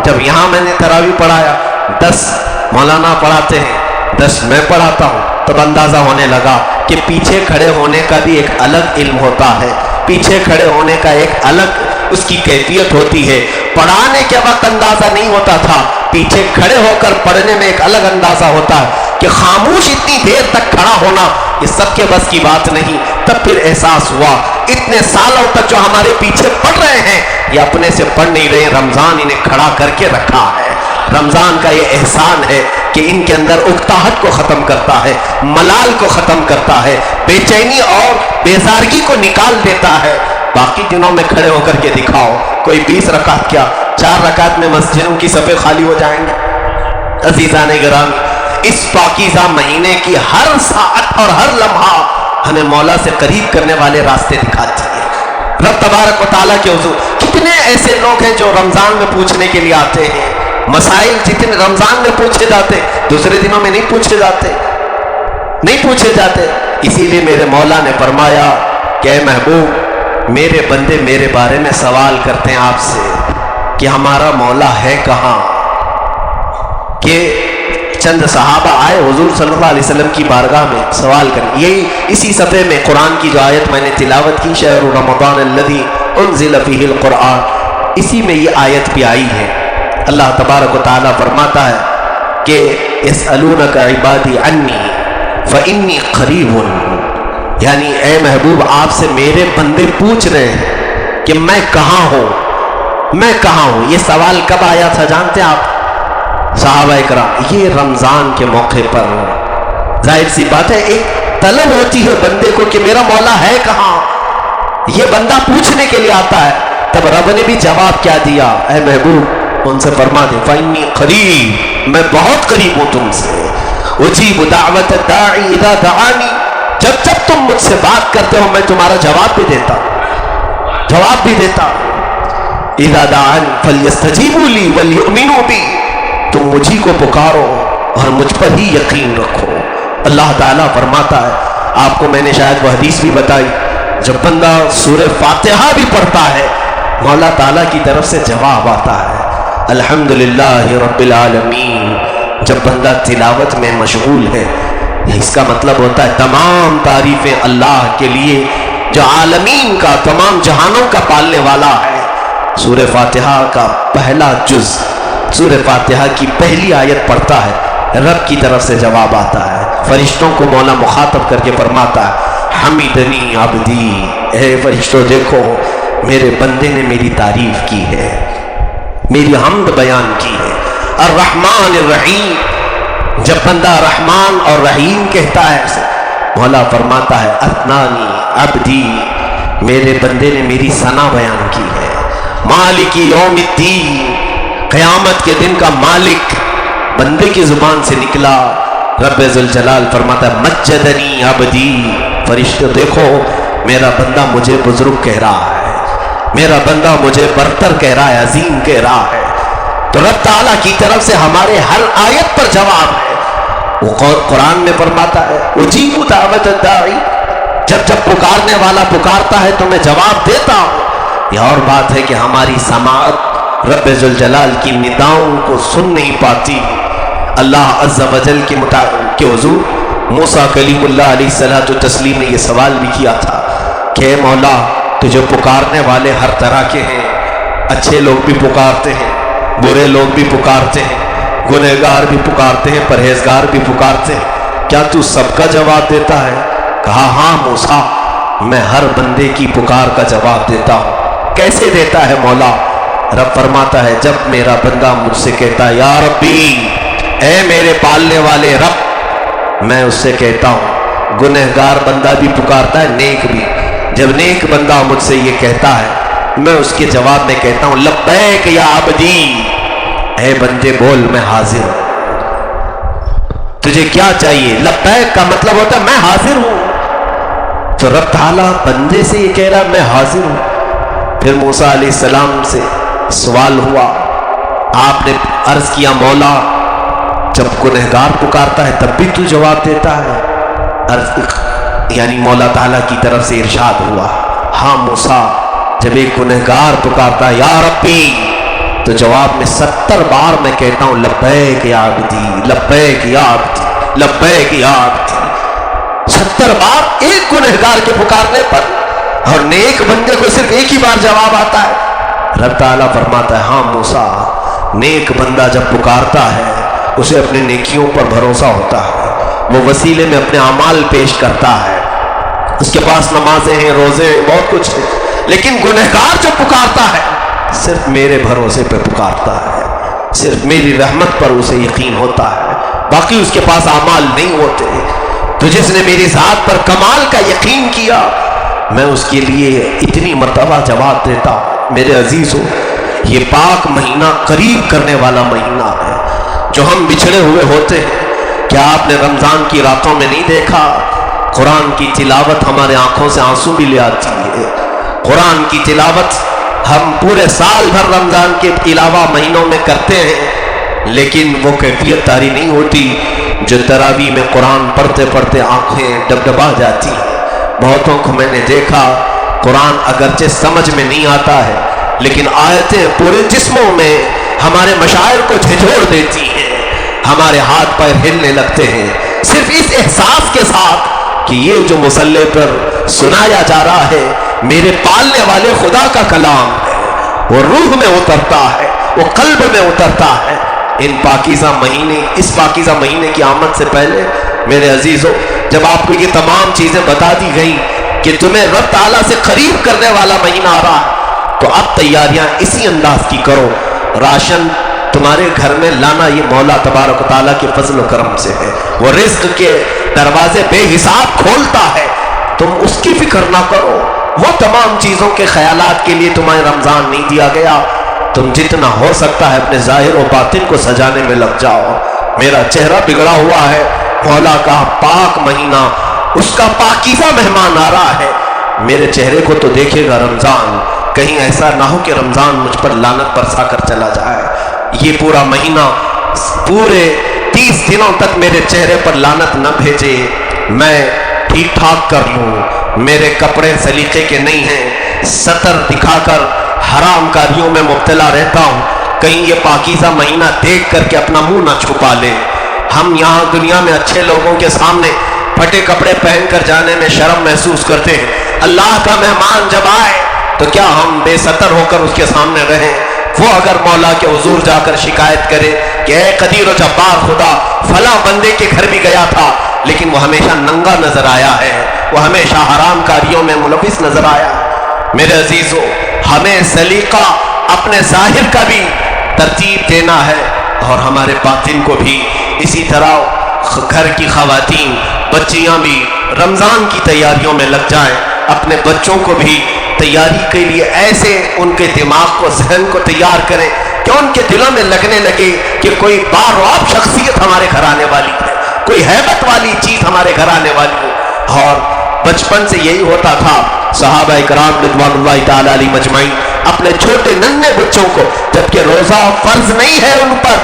جب یہاں میں نے تراویح پڑھایا, 10 مولانا پڑھاتے ہیں, 10 میں پڑھاتا ہوں, تب اندازہ ہونے لگا کہ پیچھے کھڑے ہونے کا بھی ایک الگ علم ہوتا ہے, پیچھے کھڑے ہونے کا ایک الگ اس کی کیفیت ہوتی ہے. پڑھانے کے وقت اندازہ نہیں ہوتا تھا, پیچھے کھڑے ہو کر پڑھنے میں ایک الگ اندازہ ہوتا ہے کہ خاموش اتنی دیر تک کھڑا ہونا یہ سب کے بس کی بات نہیں. تب پھر احساس ہوا اتنے سالوں تک جو ہمارے پیچھے پڑھ رہے ہیں یہ اپنے سے پڑھ نہیں رہے, رمضان انہیں کھڑا کر کے رکھا ہے. رمضان کا یہ احسان ہے کہ ان کے اندر اکتاہٹ کو ختم کرتا ہے, ملال کو ختم کرتا ہے, بے چینی اور بیزارگی کو نکال دیتا ہے. باقی دنوں میں کھڑے ہو کر کے دکھاؤ, کوئی 20 رکعت کیا 4 رکعت میں مسجدوں کی صفیں خالی ہو جائیں گے. عزیزان گرامی, اس پاکیزہ مہینے کی ہر ساعت اور ہر لمحہ ہمیں مولا سے قریب کرنے والے راستے دکھاتی ہے. رب تبارک و تعالیٰ کے حضور کتنے ایسے لوگ ہیں جو رمضان میں پوچھنے کے لیے آتے ہیں, مسائل جتنے رمضان میں پوچھے جاتے دوسرے دنوں میں نہیں پوچھے جاتے. اسی لیے میرے مولا نے فرمایا کہ اے محبوب, میرے بندے میرے بارے میں سوال کرتے ہیں آپ سے کہ ہمارا مولا ہے کہاں. کہ چند صحابہ آئے حضور صلی اللہ علیہ وسلم کی بارگاہ میں سوال کریں. یہی اسی صفحے میں قرآن کی جو آیت میں نے تلاوت کی, شہر رمضان الذی انزل فیہ القرآن, اسی میں یہ آیت بھی آئی ہے. اللہ تبارک و تعالیٰ فرماتا ہے کہ یسألونک عبادی عنی فإنی قریب, یعنی اے محبوب آپ سے میرے بندے پوچھ رہے ہیں کہ میں کہاں ہوں. یہ سوال کب آیا تھا جانتے ہیں آپ صحابہ اکرام؟ یہ رمضان کے موقع پر. ظاہر سی بات ہے ایک طلب ہوتی ہے بندے کو کہ میرا مولا ہے کہاں, یہ بندہ پوچھنے کے لیے آتا ہے. تب رب نے بھی جواب کیا دیا, اے محبوب ان سے فرما دے فإنی قریب, میں بہت قریب ہوں تم سے. اجیب دعوت الداعی اذا دعانی, جب تم مجھ سے بات کرتے ہو میں تمہارا جواب بھی دیتا ہوں. اذا دعانی فلیستجیبوا لی ولیؤمنوا بی, تم مجھی کو پکارو اور مجھ پر ہی یقین رکھو. اللہ تعالیٰ فرماتا ہے, آپ کو میں نے شاید وہ حدیث بھی بتائی, جب بندہ سورہ فاتحہ بھی پڑھتا ہے مولا تعالیٰ کی طرف سے جواب آتا ہے الحمدللہ رب العالمین. جب بندہ تلاوت میں مشغول ہے اس کا مطلب ہوتا ہے تمام تعریفیں اللہ کے لیے جو عالمین کا, تمام جہانوں کا پالنے والا ہے. سورہ فاتحہ کا پہلا جز, سورہ فاتحہ کی پہلی آیت پڑھتا ہے, رب کی طرف سے جواب آتا ہے. فرشتوں کو مولا مخاطب کر کے فرماتا ہے حمیدنی عبدی, اے فرشتوں دیکھو میرے بندے نے میری تعریف کی ہے, میری حمد بیان کی ہے. الرحمن الرحیم, جب بندہ رحمان اور رحیم کہتا ہے اسے مولا فرماتا ہے اثنانی عبدی, میرے بندے نے میری ثنا بیان کی ہے. مالک یوم الدین, قیامت کے دن کا مالک بندے کی زبان سے نکلا. رب ذوالجلال فرماتا ہے مجدنی عبدی, فرشتے دیکھو میرا بندہ مجھے بزرگ کہہ رہا ہے, میرا بندہ مجھے برتر کہہ رہا ہے, عظیم کہہ رہا ہے. تو رب تعالیٰ کی طرف سے ہمارے ہر آیت پر جواب ہے. وہ قرآن میں فرماتا ہے اجیب دعوت الداعی, جب پکارنے والا پکارتا ہے تو میں جواب دیتا ہوں. یہ اور بات ہے کہ ہماری سماعت رب ذوالجلال کی نداؤں کو سن نہیں پاتی. اللہ عز و جل کے حضور موسیٰ کلیم اللہ علیہ الصلوۃ والتسلیم نے یہ سوال بھی کیا تھا کہ اے مولا تجھے پکارنے والے ہر طرح کے ہیں، اچھے لوگ بھی پکارتے ہیں، برے لوگ بھی پکارتے ہیں، گنہگار بھی پکارتے ہیں، پرہیزگار بھی پکارتے ہیں، کیا تو سب کا جواب دیتا ہے؟ کہا ہاں موسیٰ، میں ہر بندے کی پکار کا جواب دیتا ہوں۔ کیسے دیتا ہے مولا؟ رب فرماتا ہے جب میرا بندہ مجھ سے کہتا ہے یا ربی، اے میرے پالنے والے رب، میں اس سے کہتا ہوں، گنہگار بندہ بھی پکارتا ہے، نیک بھی، جب نیک بندہ مجھ سے یہ کہتا ہے میں اس کے جواب میں کہتا ہوں لبیک یا عبدی، اے بندے بول میں حاضر ہوں، تجھے کیا چاہیے؟ لبیک کا مطلب ہوتا ہے میں حاضر ہوں۔ تو رب تعالیٰ بندے سے یہ کہہ رہا میں حاضر ہوں۔ پھر موسیٰ علیہ السلام سے سوال ہوا، آپ نے عرض کیا مولا جب گنہگار پکارتا ہے تب بھی تو جواب دیتا ہے؟ یعنی مولا تعالیٰ کی طرف سے ارشاد ہوا ہاں موسیٰ، جب ایک گنہگار پکارتا ہے یا ربی تو جواب میں 70 بار میں کہتا ہوں لبیک یا عبدی، لبیک یا عبدی، لبیک یا عبدی، 70 بار ایک گنہگار کے پکارنے پر، اور نیک بندے کو صرف ایک ہی بار جواب آتا ہے۔ رب تعالیٰ فرماتا ہے ہاں موسیٰ، نیک بندہ جب پکارتا ہے اسے اپنے نیکیوں پر بھروسہ ہوتا ہے، وہ وسیلے میں اپنے اعمال پیش کرتا ہے، اس کے پاس نمازیں ہیں، روزے ہیں، بہت کچھ ہے، لیکن گنہگار جو پکارتا ہے صرف میرے بھروسے پہ پکارتا ہے، صرف میری رحمت پر اسے یقین ہوتا ہے، باقی اس کے پاس اعمال نہیں ہوتے۔ تو جس نے میری ذات پر کمال کا یقین کیا میں اس کے لیے اتنی مرتبہ جواب دیتا ہوں۔ میرے عزیزو، یہ پاک مہینہ قریب کرنے والا مہینہ ہے جو ہم بچھڑے ہوئے ہوتے ہیں۔ کیا آپ نے رمضان کی راتوں میں نہیں دیکھا قرآن کی تلاوت ہمارے آنکھوں سے آنسو بھی لے آتی ہے؟ قرآن کی تلاوت ہم پورے سال بھر رمضان کے علاوہ مہینوں میں کرتے ہیں، لیکن وہ کیفیت طاری نہیں ہوتی جو تراویح میں قرآن پڑھتے پڑھتے آنکھیں ڈبڈبا جاتی ہیں۔ بہتوں کو میں نے دیکھا قرآن اگرچہ سمجھ میں نہیں آتا ہے لیکن آیتیں پورے جسموں میں ہمارے مشاعر کو جھنجھوڑ دیتی ہیں، ہمارے ہاتھ پیر ہلنے لگتے ہیں صرف اس احساس کے ساتھ کہ یہ جو مصلی پر سنایا جا رہا ہے میرے پالنے والے خدا کا کلام ہے، وہ روح میں اترتا ہے، وہ قلب میں اترتا ہے۔ ان پاکیزہ مہینے، اس پاکیزہ مہینے کی آمد سے پہلے میرے عزیزو، جب آپ کو یہ تمام چیزیں بتا دی گئی کہ تمہیں رب تعالیٰ سے قریب کرنے والا مہینہ آ رہا ہے تو اب تیاریاں اسی انداز کی کرو۔ راشن تمہارے گھر میں لانا یہ مولا تبارک و تعالیٰ کے فضل و کرم سے ہے، وہ رزق کے دروازے بے حساب کھولتا ہے، تم اس کی فکر نہ کرو۔ وہ تمام چیزوں کے خیالات کے لیے تمہیں رمضان نہیں دیا گیا، تم جتنا ہو سکتا ہے اپنے ظاہر و باطن کو سجانے میں لگ جاؤ۔ میرا چہرہ بگڑا ہوا ہے، مولا کا پاک مہینہ، اس کا پاکیزہ مہمان آ رہا ہے، میرے چہرے کو تو دیکھے گا رمضان، کہیں ایسا نہ ہو کہ رمضان مجھ پر لعنت برسا کر چلا جائے۔ یہ پورا مہینہ پورے 30 دنوں تک میرے چہرے پر لعنت نہ بھیجے، میں ٹھیک ٹھاک کر لوں، میرے کپڑے سلیقے کے نہیں ہیں، ستر دکھا کر حرام کاریوں میں مبتلا رہتا ہوں، کہیں یہ پاکیزہ مہینہ دیکھ کر کے اپنا منہ نہ چھپا لے۔ ہم یہاں دنیا میں اچھے لوگوں کے سامنے پھٹے کپڑے پہن کر جانے میں شرم محسوس کرتے ہیں، اللہ کا مہمان جب آئے تو کیا ہم بے ستر ہو کر اس کے سامنے رہیں؟ وہ اگر مولا کے حضور جا کر شکایت کرے کہ اے قدیر و جبار خدا، فلاں بندے کے گھر بھی گیا تھا لیکن وہ ہمیشہ ننگا نظر آیا ہے، وہ ہمیشہ حرام کاریوں میں ملوث نظر آیا ہے۔ میرے عزیزو، ہمیں سلیقہ اپنے ظاہر کا بھی ترتیب دینا ہے اور ہمارے باطن کو بھی اسی طرح۔ گھر کی خواتین، بچیاں بھی رمضان کی تیاریوں میں لگ جائیں، اپنے بچوں کو بھی تیاری کے لیے ایسے ان کے دماغ کو، ذہن کو تیار کریں کہ ان کے دلوں میں لگنے لگے کہ کوئی بارعب شخصیت ہمارے گھر آنے والی ہے، کوئی ہیبت والی چیز ہمارے گھر آنے والی ہے۔ اور بچپن سے یہی ہوتا تھا، صحابہ کرام رضوان اللہ تعالی علیہ مجمعین اپنے چھوٹے ننھے بچوں کو، جبکہ روزہ فرض نہیں ہے ان پر،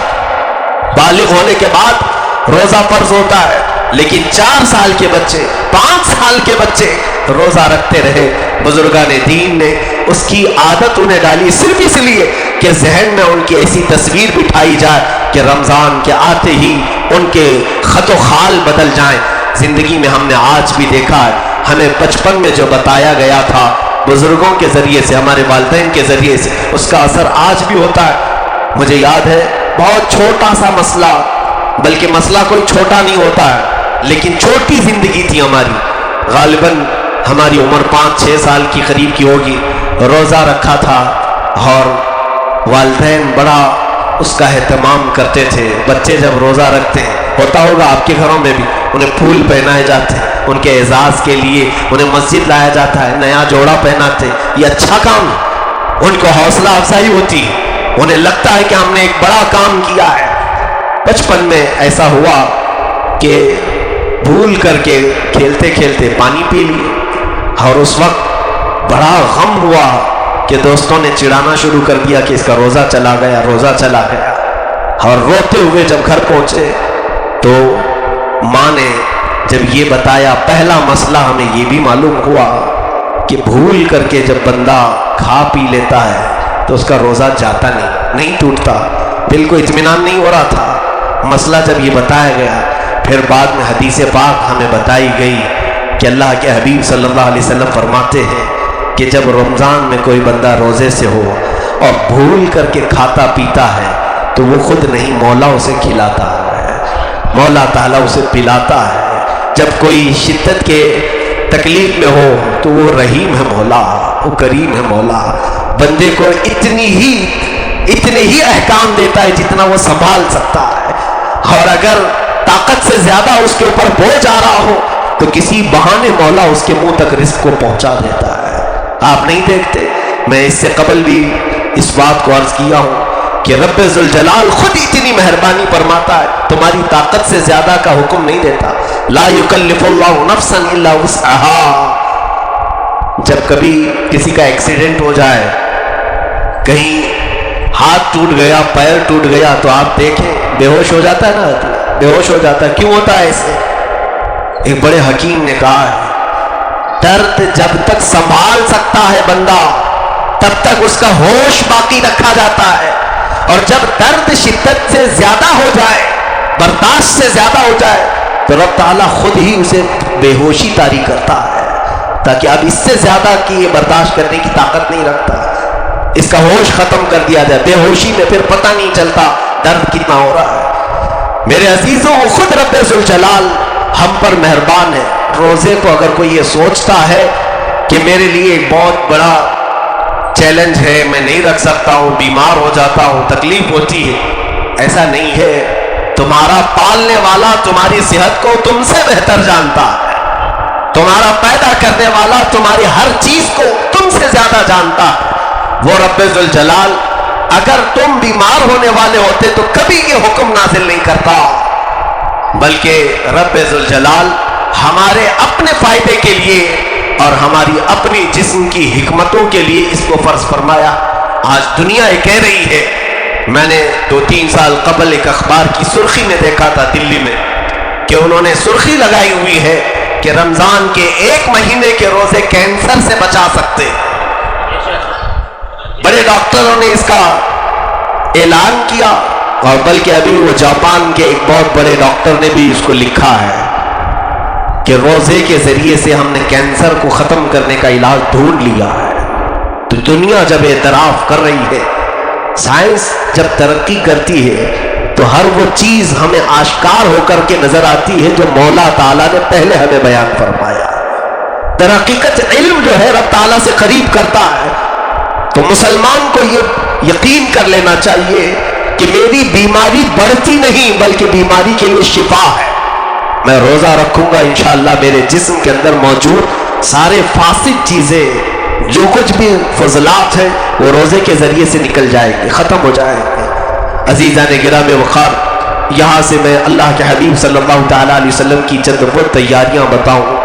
بالغ ہونے کے بعد روزہ فرض ہوتا ہے، لیکن 4 سال کے بچے، 5 سال کے بچے روزہ رکھتے رہے۔ بزرگان دین نے اس کی عادت انہیں ڈالی صرف اس لیے کہ ذہن میں ان کی ایسی تصویر بٹھائی جائے کہ رمضان کے آتے ہی ان کے خط و خال بدل جائیں۔ زندگی میں ہم نے آج بھی دیکھا ہے، ہمیں بچپن میں جو بتایا گیا تھا بزرگوں کے ذریعے سے، ہمارے والدین کے ذریعے سے، اس کا اثر آج بھی ہوتا ہے۔ مجھے یاد ہے بہت چھوٹا سا مسئلہ، بلکہ مسئلہ کوئی چھوٹا نہیں ہوتا ہے، لیکن چھوٹی زندگی تھی ہماری، غالباً ہماری عمر 5-6 سال کی قریب کی ہوگی، روزہ رکھا تھا اور والدین بڑا اس کا اہتمام کرتے تھے۔ بچے جب روزہ رکھتے ہیں، ہوتا ہوگا آپ کے گھروں میں بھی، انہیں پھول پہنائے جاتے ہیں، ان کے اعزاز کے لیے انہیں مسجد لایا جاتا ہے، نیا جوڑا پہناتے ہیں، یہ اچھا کام ہے، ان کو حوصلہ افزائی ہوتی ہے، انہیں لگتا ہے کہ ہم نے ایک بڑا کام کیا ہے۔ بچپن میں ایسا ہوا کہ بھول کر کے کھیلتے کھیلتے پانی پی لیے، اور اس وقت بڑا غم ہوا کہ دوستوں نے چڑھانا شروع کر دیا کہ اس کا روزہ چلا گیا، روزہ چلا گیا۔ اور روتے ہوئے جب گھر پہنچے تو ماں نے جب یہ بتایا، پہلا مسئلہ ہمیں یہ بھی معلوم ہوا کہ بھول کر کے جب بندہ کھا پی لیتا ہے تو اس کا روزہ جاتا نہیں ٹوٹتا، دل کو اطمینان نہیں ہو رہا تھا۔ مسئلہ جب یہ بتایا گیا، پھر بعد میں حدیث پاک ہمیں بتائی گئی کہ اللہ کے حبیب صلی اللہ علیہ وسلم فرماتے ہیں کہ جب رمضان میں کوئی بندہ روزے سے ہو اور بھول کر کے کھاتا پیتا ہے تو وہ خود نہیں، مولا اسے کھلاتا ہے، مولا تعالیٰ اسے پلاتا ہے۔ جب کوئی شدت کے تکلیف میں ہو تو وہ رحیم ہے مولا، وہ کریم ہے مولا، بندے کو اتنے ہی احکام دیتا ہے جتنا وہ سنبھال سکتا ہے، اور اگر طاقت سے زیادہ اس کے اوپر بوجھ آ رہا ہو تو کسی بہانے مولا اس کے منہ تک رزق کو پہنچا دیتا ہے۔ آپ نہیں دیکھتے، میں اس سے قبل بھی اس بات کو عرض کیا ہوں کہ رب ذوالجلال خود اتنی مہربانی فرماتا ہے، تمہاری طاقت سے زیادہ کا حکم نہیں دیتا، لا یکلف اللہ نفسا الا وسعها۔ جب کبھی کسی کا ایکسیڈنٹ ہو جائے، کہیں ہاتھ ٹوٹ گیا، پیر ٹوٹ گیا، تو آپ دیکھیں بے ہوش ہو جاتا ہے نا، بے ہوش ہو جاتا ہے۔ کیوں ہوتا ہے ایسے؟ ایک بڑے حکیم نے کہا ہے، درد جب تک سنبھال سکتا ہے بندہ تب تک اس کا ہوش باقی رکھا جاتا ہے، اور جب درد شدت سے زیادہ ہو جائے، برداشت سے زیادہ ہو جائے، تو رب تعالیٰ خود ہی اسے بے ہوشی طاری کرتا ہے، تاکہ اب اس سے زیادہ کی یہ برداشت کرنے کی طاقت نہیں رکھتا، اس کا ہوش ختم کر دیا جائے۔ بے ہوشی میں پھر پتہ نہیں چلتا درد کتنا ہو رہا ہے۔ میرے عزیزوں، خود رب ذوالجلال ہم پر مہربان ہے۔ روزے کو اگر کوئی یہ سوچتا ہے کہ میرے لیے ایک بہت بڑا چیلنج ہے، میں نہیں رکھ سکتا ہوں، بیمار ہو جاتا ہوں، تکلیف ہوتی ہے، ایسا نہیں ہے۔ تمہارا پالنے والا تمہاری صحت کو تم سے بہتر جانتا ہے، تمہارا پیدا کرنے والا تمہاری ہر چیز کو تم سے زیادہ جانتا ہے۔ وہ رب ذوالجلال اگر تم بیمار ہونے والے ہوتے تو کبھی یہ حکم نازل نہیں کرتا، بلکہ رب ذوالجلال ہمارے اپنے فائدے کے لیے اور ہماری اپنی جسم کی حکمتوں کے لیے اس کو فرض فرمایا۔ آج دنیا یہ کہہ رہی ہے، میں نے 2-3 سال قبل ایک اخبار کی سرخی میں دیکھا تھا دلی میں، کہ انہوں نے سرخی لگائی ہوئی ہے کہ رمضان کے 1 مہینے کے روزے کینسر سے بچا سکتے ہیں۔ بڑے ڈاکٹروں نے اس کا اعلان کیا، اور بلکہ ابھی وہ جاپان کے ایک بہت بڑے ڈاکٹر نے بھی اس کو لکھا ہے کہ روزے کے ذریعے سے ہم نے کینسر کو ختم کرنے کا علاج ڈھونڈ لیا ہے۔ تو دنیا جب اعتراف کر رہی ہے، سائنس جب ترقی کرتی ہے، تو ہر وہ چیز ہمیں آشکار ہو کر کے نظر آتی ہے جو مولا تعالیٰ نے پہلے ہمیں بیان فرمایا۔ در حقیقت علم جو ہے رب تعالیٰ سے قریب کرتا ہے، تو مسلمان کو یہ یقین کر لینا چاہیے کہ میری بیماری بڑھتی نہیں بلکہ بیماری کے لیے شفا ہے۔ میں روزہ رکھوں گا، انشاءاللہ میرے جسم کے اندر موجود سارے فاسد چیزیں، جو کچھ بھی فضلات ہیں، وہ روزے کے ذریعے سے نکل جائیں گے، ختم ہو جائیں گے۔ عزیزان گرامی وقار، یہاں سے میں اللہ کے حبیب صلی اللہ تعالیٰ علیہ وسلم کی چند وہ تیاریاں بتاؤں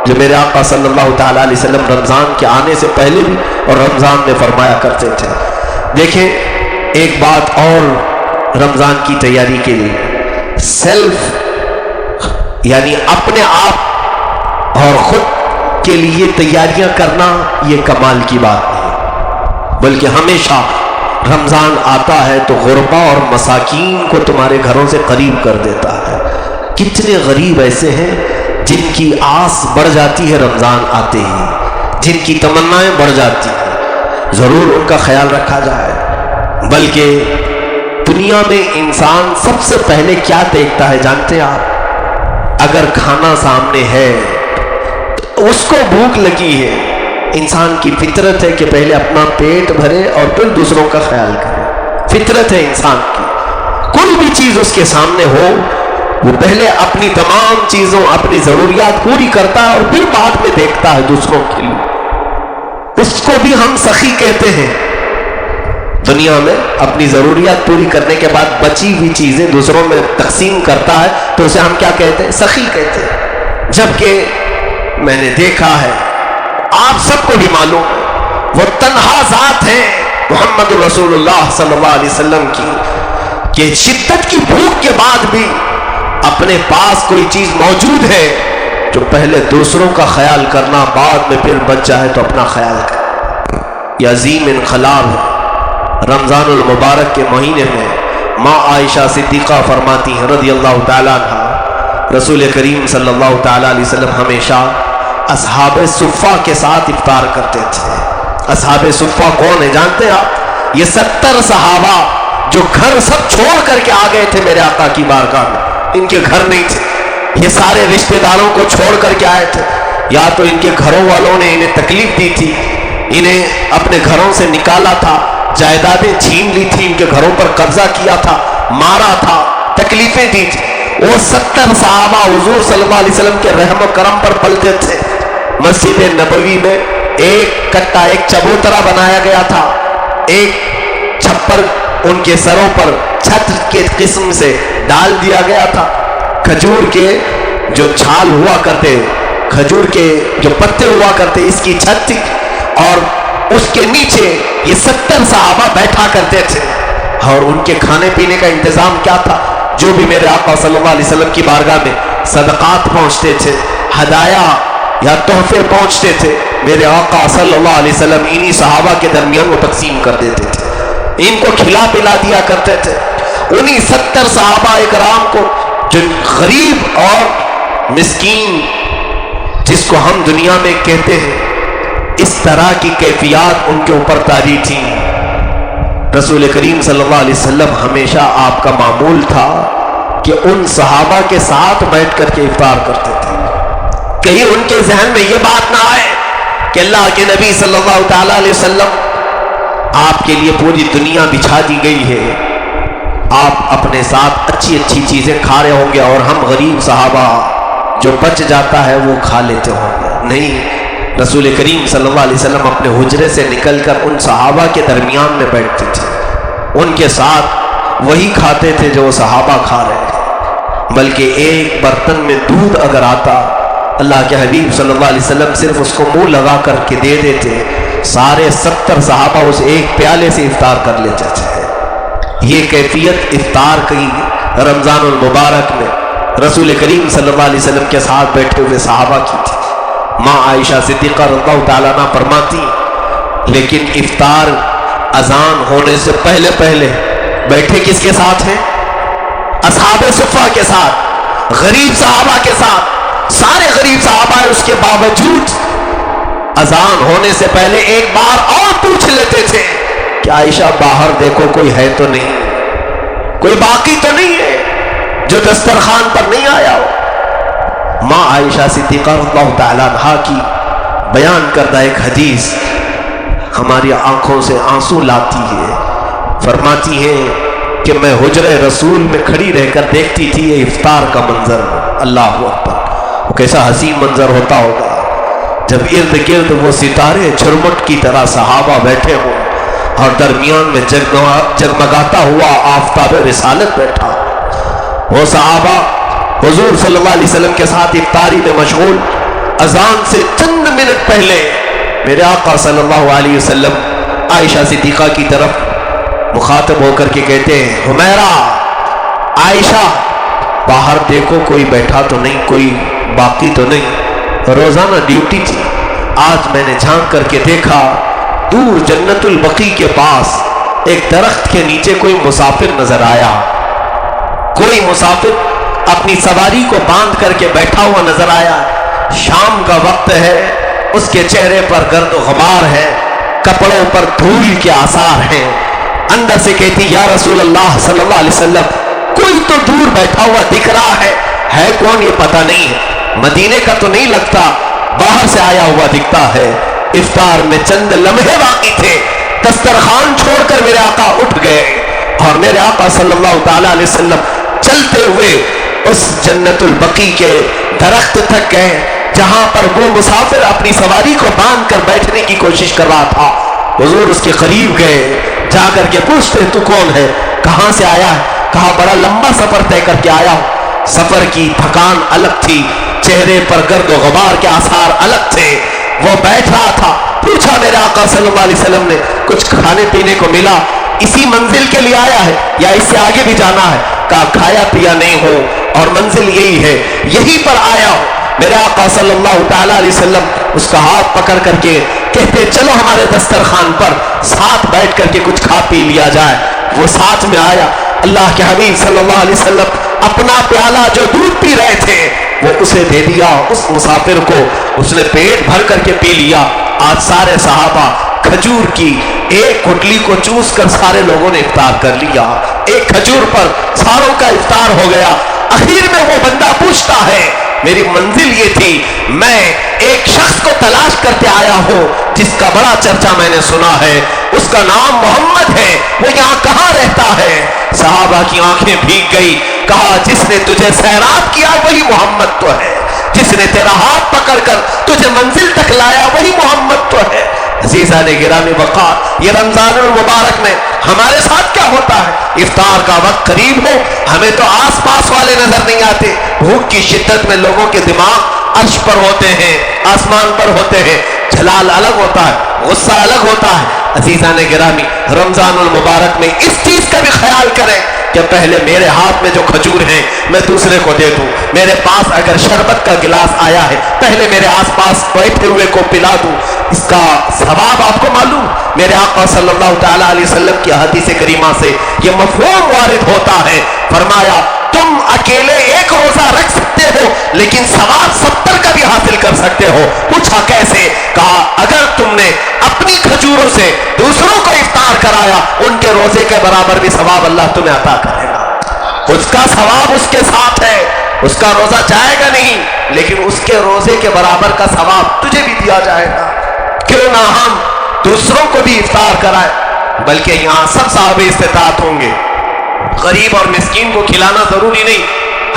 جو میرے آقا صلی اللہ تعالیٰ علیہ وسلم رمضان کے آنے سے پہلے بھی اور رمضان میں فرمایا کرتے تھے۔ دیکھیں، ایک بات اور رمضان کی تیاری کے لیے، سیلف یعنی اپنے آپ اور خود کے لیے تیاریاں کرنا یہ کمال کی بات نہیں، بلکہ ہمیشہ رمضان آتا ہے تو غربا اور مساکین کو تمہارے گھروں سے قریب کر دیتا ہے۔ کتنے غریب ایسے ہیں جن کی آس بڑھ جاتی ہے رمضان آتے ہی، جن کی تمنائیں بڑھ جاتی ہیں، ضرور ان کا خیال رکھا جائے۔ بلکہ دنیا میں انسان سب سے پہلے کیا دیکھتا ہے جانتے ہیں آپ؟ اگر کھانا سامنے ہے تو اس کو بھوک لگی ہے، انسان کی فطرت ہے کہ پہلے اپنا پیٹ بھرے اور پھر دوسروں کا خیال کرے۔ فطرت ہے انسان کی، کوئی بھی چیز اس کے سامنے ہو وہ پہلے اپنی تمام چیزوں، اپنی ضروریات پوری کرتا ہے اور پھر بعد میں دیکھتا ہے دوسروں کے لیے۔ اس کو بھی ہم سخی کہتے ہیں۔ دنیا میں اپنی ضروریات پوری کرنے کے بعد بچی ہوئی چیزیں دوسروں میں تقسیم کرتا ہے تو اسے ہم کیا کہتے ہیں؟ سخی کہتے ہیں۔ جبکہ میں نے دیکھا ہے، آپ سب کو بھی معلوم ہے، وہ تنہا ذات ہے محمد رسول اللہ صلی اللہ علیہ وسلم کی، کہ شدت کی بھوک کے بعد بھی اپنے پاس کوئی چیز موجود ہے جو پہلے دوسروں کا خیال کرنا، بعد میں پھر بچ جائے تو اپنا خیال کرنا۔ یہ عظیم انقلاب ہے۔ رمضان المبارک کے مہینے میں ماں عائشہ صدیقہ فرماتی ہیں رضی اللہ تعالیٰ عنہ، رسول کریم صلی اللہ تعالیٰ علیہ وسلم ہمیشہ اصحاب صفہ کے ساتھ افطار کرتے تھے۔ اصحاب صفہ کون ہیں جانتے ہیں آپ؟ یہ 70 صحابہ جو گھر سب چھوڑ کر کے آ گئے تھے میرے آقا کی بارگاہ میں۔ ان کے گھر نہیں تھے، یہ سارے رشتہ داروں کو چھوڑ کر کے آئے تھے، یا تو ان کے گھروں والوں نے انہیں تکلیف دی تھی، انہیں اپنے گھروں سے نکالا تھا، جائیدادیں چھین لی تھی، ان کے گھروں پر قبضہ کیا تھا، مارا تھا، تکلیفیں دی تھی۔ وہ 70 صحابہ حضور صلی اللہ علیہ وسلم کے رحم و کرم پر پلتے تھے۔ مسجد نبوی میں ایک کٹا، ایک چبوترا بنایا گیا تھا، ایک چھپر ان کے سروں پر چھت کے قسم سے ڈال دیا گیا تھا۔ کھجور کے جو چھال ہوا کرتے، کھجور کے جو پتے ہوا کرتے، اس کی چھت تھی، اور اس کے نیچے یہ 70 صحابہ بیٹھا کرتے تھے۔ اور ان کے کھانے پینے کا انتظام کیا تھا؟ جو بھی میرے آقا صلی اللہ علیہ وسلم کی بارگاہ میں صدقات پہنچتے تھے، ہدایہ یا تحفے پہنچتے تھے، میرے آقا صلی اللہ علیہ وسلم انہی صحابہ کے درمیان وہ تقسیم کر دیتے تھے، ان کو کھلا پلا دیا کرتے تھے۔ انہی 70 صحابہ اکرام کو، جو غریب اور مسکین جس کو ہم دنیا میں کہتے ہیں، اس طرح کی کیفیات ان کے اوپر طاری تھی۔ رسول کریم صلی اللہ علیہ وسلم ہمیشہ آپ کا معمول تھا کہ ان صحابہ کے ساتھ بیٹھ کر کے افطار کرتے تھے۔ کہیں ان کے ذہن میں یہ بات نہ آئے کہ اللہ کے نبی صلی اللہ تعالیٰ علیہ وسلم، آپ کے لیے پوری دنیا بچھا دی گئی ہے، آپ اپنے ساتھ اچھی اچھی چیزیں کھا رہے ہوں گے اور ہم غریب صحابہ جو بچ جاتا ہے وہ کھا لیتے ہوں گے۔ نہیں، رسول کریم صلی اللہ علیہ وسلم اپنے حجرے سے نکل کر ان صحابہ کے درمیان میں بیٹھتے تھے، ان کے ساتھ وہی کھاتے تھے جو صحابہ کھا رہے تھے۔ بلکہ ایک برتن میں دودھ اگر آتا، اللہ کے حبیب صلی اللہ علیہ وسلم صرف اس کو منہ لگا کر کے دے دیتے، سارے 70 صحابہ اس ایک پیالے سے افطار کر لیتے تھے۔ یہ کیفیت افطار کی رمضان المبارک میں رسول کریم صلی اللہ علیہ وسلم کے ساتھ بیٹھے ہوئے صحابہ کی تھی۔ ماں عائشہ صدیقہ رضی اللہ تعالیٰ عنہ فرماتی، لیکن افطار اذان ہونے سے پہلے پہلے بیٹھے کس کے ساتھ ہیں؟ اصحاب صفہ کے ساتھ، غریب صحابہ کے ساتھ، سارے غریب صحابہ ہیں۔ اس کے باوجود اذان ہونے سے پہلے ایک بار اور پوچھ لیتے تھے کہ عائشہ باہر دیکھو کوئی ہے تو نہیں، کوئی باقی تو نہیں ہے جو دسترخوان پر نہیں آیا ہو۔ ماں عائشہ صدیقہ رضی اللہ تعالیٰ عنہا کی بیان کردہ ایک حدیث ہماری آنکھوں سے آنسو لاتی ہے۔ فرماتی ہیں کہ میں حجرے رسول میں کھڑی رہ کر دیکھتی تھی یہ افطار کا منظر، اللہ اکبر، وہ کیسا حسین منظر ہوتا ہوگا جب ارد گرد وہ ستارے جھرمٹ کی طرح صحابہ بیٹھے ہوں اور درمیان میں جگمگاتا ہوا آفتاب رسالت بیٹھا۔ وہ صحابہ حضور صلی اللہ علیہ وسلم کے ساتھ افطاری میں مشغول، اذان سے چند منٹ پہلے میرے آقا صلی اللہ علیہ وسلم عائشہ صدیقہ کی طرف مخاطب ہو کر کے کہتے ہیں، حمیرہ، عائشہ، باہر دیکھو کوئی بیٹھا تو نہیں، کوئی باقی تو نہیں۔ روزانہ ڈیوٹی تھی، آج میں نے جھانک کر کے دیکھا دور جنت البقیع کے پاس ایک درخت کے نیچے کوئی مسافر نظر آیا، کوئی مسافر اپنی سواری کو باندھ کر کے بیٹھا ہوا نظر آیا۔ شام کا وقت ہے، اس کے چہرے پر گرد و غبار ہے، کپڑوں پر دھول کے آثار ہیں۔ اندر سے کہتی یا رسول اللہ صلی اللہ علیہ وسلم کوئی تو دور بیٹھا ہوا دکھ رہا ہے کون یہ پتہ نہیں ہے، مدینے کا تو نہیں لگتا، باہر سے آیا ہوا دکھتا ہے۔ افطار میں چند لمحے باقی تھے، دسترخوان چھوڑ کر میرے آقا اٹھ گئے اور میرے آقا صلی اللہ تعالی علیہ وسلم چلتے ہوئے اس جنت البقیع کے درخت تک گئے جہاں پر وہ مسافر اپنی سواری کو باندھ کر بیٹھنے کی کوشش کر رہا تھا۔ حضور اس کے قریب گئے، جا کر کے پوچھتے تو کون ہے، کہاں سے آیا ہے؟ کہا بڑا لمبا سفر طے کر کے آیا ہوں۔ سفر کی تھکان الگ تھی، چہرے پر گرد و غبار کے آثار الگ تھے۔ وہ بیٹھ رہا تھا، پوچھا میرے آقا صلی اللہ علیہ وسلم نے کچھ کھانے پینے کو ملا؟ اسی منزل کے لیے آیا ہے یا اس سے آگے بھی جانا ہے؟ کہا کھایا پیا نہیں ہو اور منزل یہی ہے، یہی پر آیا ہوں۔ میرے آقا صلی اللہ تعالیٰ علیہ وسلم اس کا ہاتھ پکڑ کر کے کہتے چلو ہمارے دسترخوان پر ساتھ بیٹھ کر کے کچھ کھا پی لیا جائے۔ وہ ساتھ میں آیا، اللہ کے حبیب صلی اللہ علیہ وسلم اپنا پیالہ جو دودھ پی رہے تھے وہ اسے دے دیا، اس مسافر کو، اس نے پیٹ بھر کر کے پی لیا۔ آج سارے صحابہ کھجور کی ایک کھٹلی کو چوس کر سارے لوگوں نے افطار کر لیا، ایک کھجور پر ساروں کا افطار ہو گیا۔ اخیر میں وہ بندہ پوچھتا ہے میری منزل یہ تھی، میں ایک شخص کو تلاش کرتے آیا ہوں جس کا بڑا چرچا میں نے سنا ہے، اس کا نام محمد ہے، وہ یہاں کہاں رہتا ہے؟ صحابہ کی آنکھیں بھیگ گئی، کہا جس نے تجھے سیراب کیا وہی محمد تو ہے، جس نے تیرا ہاتھ پکڑ کر تجھے منزل تک لایا وہی محمد تو ہے۔ عزیزان گرامی وقار، یہ رمضان المبارک میں ہمارے ساتھ کیا ہوتا ہے؟ افطار کا وقت قریب ہو، ہمیں تو آس پاس والے نظر نہیں آتے، بھوک کی شدت میں لوگوں کے دماغ عرش پر ہوتے ہیں، آسمان پر ہوتے ہیں، جلال الگ ہوتا ہے، غصہ الگ ہوتا ہے۔ عزیزان گرامی، رمضان المبارک میں اس چیز کا بھی خیال کریں کہ پہلے میرے ہاتھ میں جو کھجور ہیں میں دوسرے کو دے دوں، میرے پاس اگر شربت کا گلاس آیا ہے پہلے میرے آس پاس بیٹھے ہوئے کو پلا دوں۔ اس کا ثواب آپ کو معلوم، میرے آقا صلی اللہ تعالیٰ علیہ وسلم کی حدیث کریمہ سے یہ مفہوم وارد ہوتا ہے، فرمایا تم اکیلے ایک روزہ رکھ سکتے ہو لیکن ثواب 70 کا بھی حاصل کر سکتے ہو۔ پوچھا کیسے؟ کہا اگر تم نے اپنی کھجوروں سے دوسروں کو افطار کرایا ان کے روزے کے برابر بھی ثواب اللہ تمہیں عطا کرے گا، اس کا ثواب اس کے ساتھ ہے، اس کا روزہ جائے گا نہیں لیکن اس کے روزے کے برابر کا ثواب تجھے بھی دیا جائے گا۔ کیوں نہ ہم دوسروں کو بھی افطار کرائیں، بلکہ یہاں سب صاحب استطاعت ہوں گے، غریب اور مسکین کو کھلانا ضروری نہیں،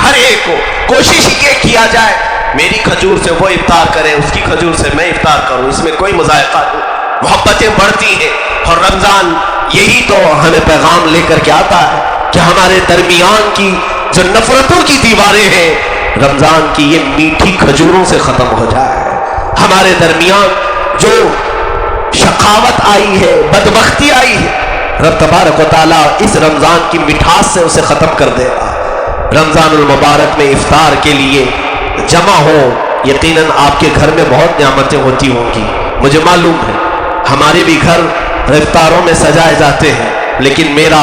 ہر ایک کو کوشش یہ کیا جائے میری کھجور سے وہ افطار کرے، اس کی کھجور سے میں افطار کروں، اس میں کوئی مذائقہ نہیں، محبتیں بڑھتی ہیں۔ اور رمضان یہی تو ہمیں پیغام لے کر کے آتا ہے کہ ہمارے درمیان کی جو نفرتوں کی دیواریں ہیں رمضان کی یہ میٹھی کھجوروں سے ختم ہو جائے، ہمارے درمیان جو شقاوت آئی ہے، بدبختی آئی ہے، رب تبارک و تعالیٰ اس رمضان کی مٹھاس سے اسے ختم کر دے گا۔ رمضان المبارک میں افطار کے لیے جمع ہو، یقیناً آپ کے گھر میں بہت نعمتیں ہوتی ہوں گی، مجھے معلوم ہے ہمارے بھی گھر افطاروں میں سجائے جاتے ہیں، لیکن میرا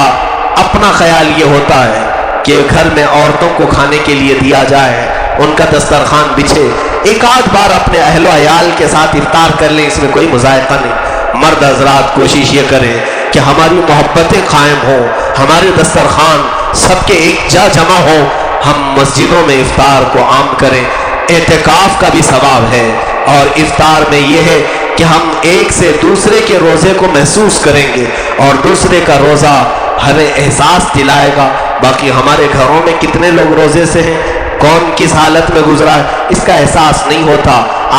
اپنا خیال یہ ہوتا ہے کہ گھر میں عورتوں کو کھانے کے لیے دیا جائے، ان کا دسترخوان بچھے، ایک آدھ بار اپنے اہل و عیال کے ساتھ افطار کر لیں، اس میں کوئی مذائقہ نہیں۔ مرد حضرات کوشش یہ کریں کہ ہماری محبتیں قائم ہوں، ہمارے دسترخوان سب کے ایک جا جمع ہو، ہم مسجدوں میں افطار کو عام کریں۔ اعتکاف کا بھی ثواب ہے اور افطار میں یہ ہے کہ ہم ایک سے دوسرے کے روزے کو محسوس کریں گے اور دوسرے کا روزہ ہمیں احساس دلائے گا۔ باقی ہمارے گھروں میں کتنے لوگ روزے سے ہیں، کون کس حالت میں گزرا ہے اس کا احساس نہیں ہوتا۔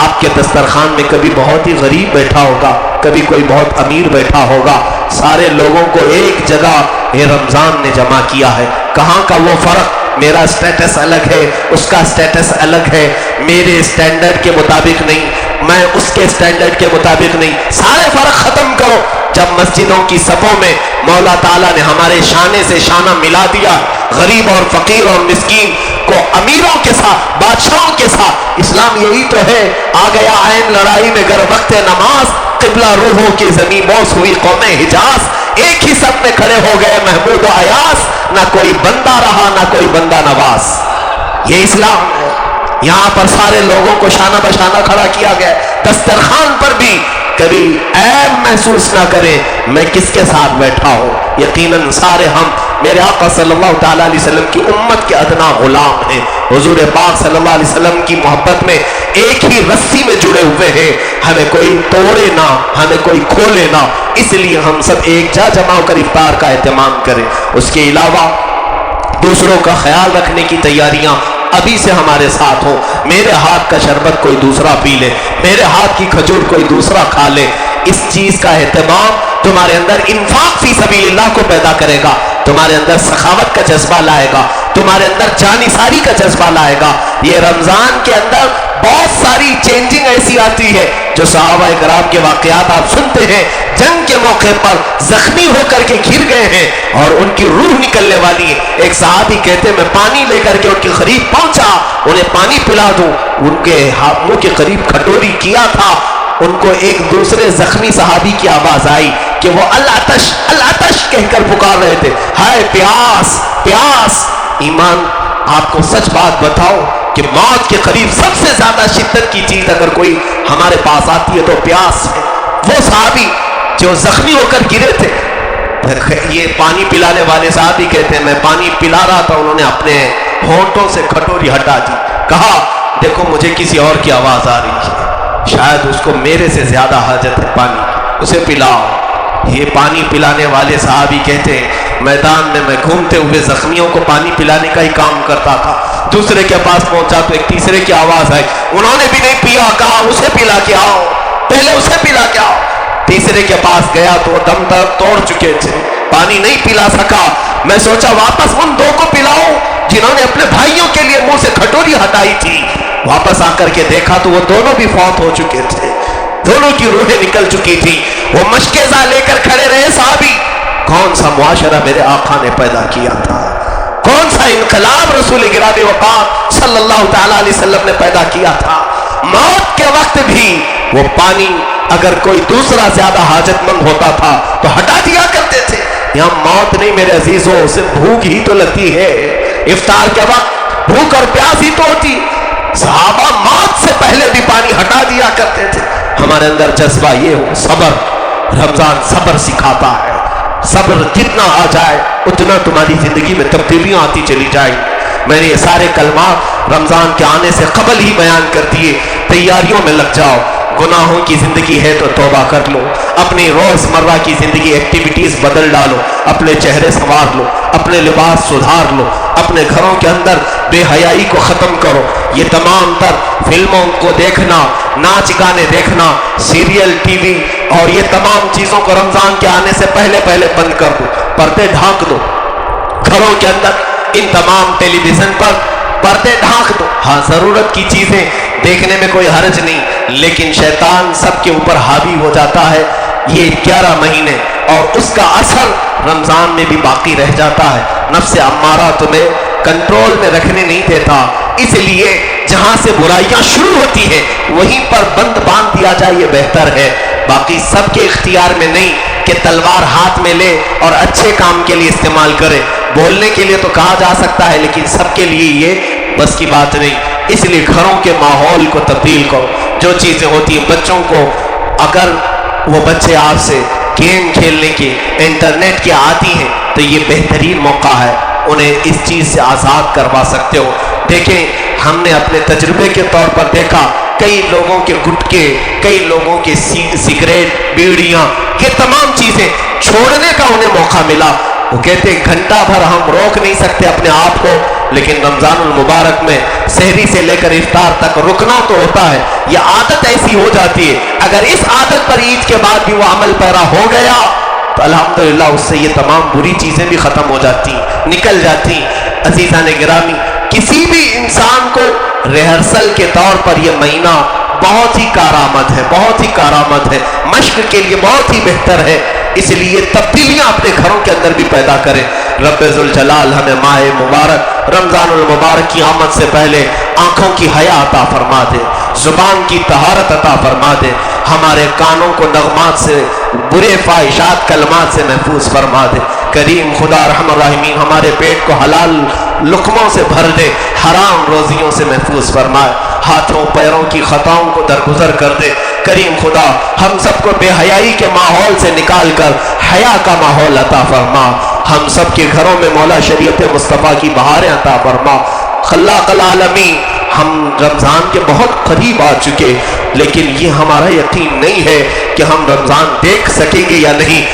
آپ کے دسترخوان میں کبھی بہت ہی غریب بیٹھا ہوگا، کبھی کوئی بہت امیر بیٹھا ہوگا، سارے لوگوں کو ایک جگہ یہ رمضان نے جمع کیا ہے۔ کہاں کا وہ فرق؟ میرا سٹیٹس الگ ہے، اس کا سٹیٹس الگ ہے، میرے سٹینڈرڈ کے مطابق نہیں، میں اس کے سٹینڈرڈ کے مطابق نہیں، سارے فرق ختم کرو۔ جب مسجدوں کی صفوں میں مولا تعالیٰ نے ہمارے شانے سے شانہ ملا دیا، غریب اور فقیر اور مسکین کو امیروں کے ساتھ، بادشاہوں کے ساتھ، اسلام یہی تو ہے۔ آ گیا عین لڑائی میں گر وقت نماز، قبلہ روحوں کی زمین بوس ہوئی قوم حجاز، ایک ہی سب میں کھڑے ہو گئے محمود و ایاز، نہ کوئی بندہ رہا نہ کوئی بندہ نواز۔ یہ اسلام ہے۔ یہاں پر سارے لوگوں کو شانہ بشانہ کھڑا کیا گیا، دسترخوان پر بھی کبھی عیب محسوس نہ کرے میں کس کے ساتھ بیٹھا ہوں۔ یقیناً سارے ہم میرے آقا صلی اللہ تعالیٰ علیہ وسلم کی امت کے ادنا غلام ہیں، حضور پاک صلی اللہ علیہ وسلم کی محبت میں ایک ہی رسی میں جڑے ہوئے ہیں، ہمیں کوئی توڑے نہ، ہمیں کوئی کھولے نہ، اس لیے ہم سب ایک جا جمع ہو کر افطار کا اہتمام کریں۔ اس کے علاوہ دوسروں کا خیال رکھنے کی تیاریاں ابھی سے ہمارے ساتھ ہوں۔ میرے ہاتھ کا شربت کوئی دوسرا پی لے، میرے ہاتھ کی کھجور کوئی دوسرا کھا لے، اس چیز کا اہتمام تمہارے اندر انفاق فی سبیل اللہ کو پیدا کرے گا، تمہارے اندر سخاوت کا جذبہ لائے گا، تمہارے اندر جانثاری کا جذبہ لائے گا۔ یہ رمضان کے اندر بہت ساری چینجنگ ایسی آتی ہے جو صحابہ کرام کے واقعات آپ سنتے ہیں، جنگ کے موقع پر زخمی ہو کر کے گر گئے ہیں اور ان کی روح نکلنے والی ہے۔ ایک صحابی کہتے میں پانی لے کر کے ان کے قریب پہنچا، انہیں پانی پلا دوں، ان کے منہ کے قریب کھٹوری کیا تھا، ان کو ایک دوسرے زخمی صحابی کی آواز آئی کہ وہ العطش العطش کہہ کر پکار رہے تھے، ہائے پیاس پیاس۔ ایمان آپ کو سچ بات بتاؤ کہ موت کے قریب سب سے زیادہ شدت کی چیز اگر کوئی ہمارے پاس آتی ہے تو پیاس ہے۔ وہ صحابی جو زخمی ہو کر گرے تھے، یہ پانی پلانے والے صحابی کہتے ہیں میں پانی پلا رہا تھا، انہوں نے اپنے ہونٹوں سے کھٹوری ہٹا دی، کہا دیکھو مجھے کسی اور کی آواز آ رہی ہے، شاید اس کو میرے سے زیادہ حاجت ہے پانی کی، اسے پلاؤ۔ یہ پانی پلانے والے صحابی کہتے ہیں میدان میں گھومتے ہوئے زخمیوں کو پانی پلانے کا ہی کام کرتا تھا، دوسرے کے پاس پہنچا تو ایک تیسرے کی آواز آئی، انہوں نے بھی نہیں پیا، کہا اسے پلا کے آؤ، پہلے اسے پلا کے آؤ۔ تیسرے کے پاس گیا تو وہ دم توڑ چکے تھے، پانی نہیں پلا سکا، میں سوچا واپس ان دو کو پلاؤ جنہوں نے اپنے بھائیوں کے لیے منہ سے کھٹوری ہٹائی تھی، واپس آ کر کے دیکھا تو وہ دونوں بھی فوت ہو چکے تھے، دونوں کی روحیں نکل چکی تھی۔ وہ مشکیزہ لے کر کھڑے رہے صحابی، کون سا معاشرہ میرے آقا نے پیدا کیا تھا، کون سا انقلاب رسول گرامی وفات صلی اللہ تعالیٰ علیہ وسلم نے پیدا کیا تھا۔ موت کے وقت بھی وہ پانی اگر کوئی دوسرا زیادہ حاجت مند ہوتا تھا تو ہٹا دیا کرتے تھے۔ یہاں موت نہیں میرے عزیزوں، اسے بھوک ہی تو لگتی ہے، افطار کے وقت بھوک اور پیاس ہی تو ہوتی۔ صحابہ موت سے پہلے بھی پانی ہٹا دیا کرتے تھے۔ ہمارے اندر جذبہ یہ ہو، صبر، رمضان صبر سکھاتا ہے، صبر جتنا آ جائے اتنا تمہاری زندگی میں تبدیلیاں آتی چلی جائیں۔ میں نے یہ سارے کلمات رمضان کے آنے سے قبل ہی بیان کر دیے، تیاریوں میں لگ جاؤ۔ گناہوں کی زندگی ہے تو توبہ کر لو، اپنی روز مرہ کی زندگی ایکٹیویٹیز بدل ڈالو، اپنے چہرے سنوار لو، اپنے لباس سدھار لو، اپنے گھروں کے اندر بے حیائی کو ختم کرو۔ یہ تمام تر فلموں کو دیکھنا، ناچ گانے دیکھنا، سیریل ٹی وی اور یہ تمام چیزوں کو رمضان کے آنے سے پہلے بند کر دو، پردے ڈھانک دو گھروں کے اندر، ان تمام ٹیلی ویژن پر پردے ڈھانک دو۔ ہاں ضرورت کی چیزیں دیکھنے میں کوئی حرج نہیں، لیکن شیطان سب کے اوپر حاوی ہو جاتا ہے۔ یہ 11 مہینے اور اس کا اثر رمضان میں بھی باقی رہ جاتا ہے۔ نفس امارہ تمہیں کنٹرول میں رکھنے نہیں دیتا، اس لیے جہاں سے برائیاں شروع ہوتی ہیں وہیں پر بند باندھ دیا جائے، یہ بہتر ہے۔ باقی سب کے اختیار میں نہیں کہ تلوار ہاتھ میں لے اور اچھے کام کے لیے استعمال کرے۔ بولنے کے لیے تو کہا جا سکتا ہے لیکن سب کے لیے یہ بس کی بات نہیں، اس لیے گھروں کے ماحول کو تبدیل کرو۔ جو چیزیں ہوتی ہیں بچوں کو، اگر وہ بچے آپ سے گیم کھیلنے کے، انٹرنیٹ کے عادی ہیں تو یہ بہترین موقع ہے، انہیں اس چیز سے آزاد کروا سکتے ہو۔ دیکھیں ہم نے اپنے تجربے کے طور پر دیکھا کئی لوگوں کے گٹکے، کئی لوگوں کے سگریٹ، بیڑیاں، یہ تمام چیزیں چھوڑنے کا انہیں موقع ملا۔ وہ کہتے ہیں گھنٹہ بھر ہم روک نہیں سکتے اپنے آپ کو، لیکن رمضان المبارک میں سحری سے لے کر افطار تک رکنا تو ہوتا ہے۔ یہ عادت ایسی ہو جاتی ہے، اگر اس عادت پر عید کے بعد بھی وہ عمل پیرا ہو گیا تو الحمدللہ اس سے یہ تمام بری چیزیں بھی ختم ہو جاتی ہیں، نکل جاتی ہیں۔ عزیزان گرامی، کسی بھی انسان کو ریہرسل کے طور پر یہ مہینہ بہت ہی کارآمد ہے، بہت ہی کارآمد ہے، مشق کے لیے بہت ہی بہتر ہے، اس لیے تبدیلیاں اپنے گھروں کے اندر بھی پیدا کریں۔ رب ذوالجلال ہمیں ماہ مبارک رمضان المبارک کی آمد سے پہلے آنکھوں کی حیا عطا فرما دے، زبان کی طہارت عطا فرما دے، ہمارے کانوں کو نغمات سے، برے فاحشات کلمات سے محفوظ فرما دے۔ کریم خدا رحم الراحمین ہمارے پیٹ کو حلال لقموں سے بھر دے، حرام روزیوں سے محفوظ فرمائے، ہاتھوں پیروں کی خطاؤں کو درگزر کر دے۔ کریم خدا ہم سب کو بے حیائی کے ماحول سے نکال کر حیا کا ماحول عطا فرما، ہم سب کے گھروں میں مولا شریعت مصطفیٰ کی بہاریں عطا فرما۔ خلاق العالمین، ہم رمضان کے بہت قریب آ چکے، لیکن یہ ہمارا یقین نہیں ہے کہ ہم رمضان دیکھ سکیں گے یا نہیں۔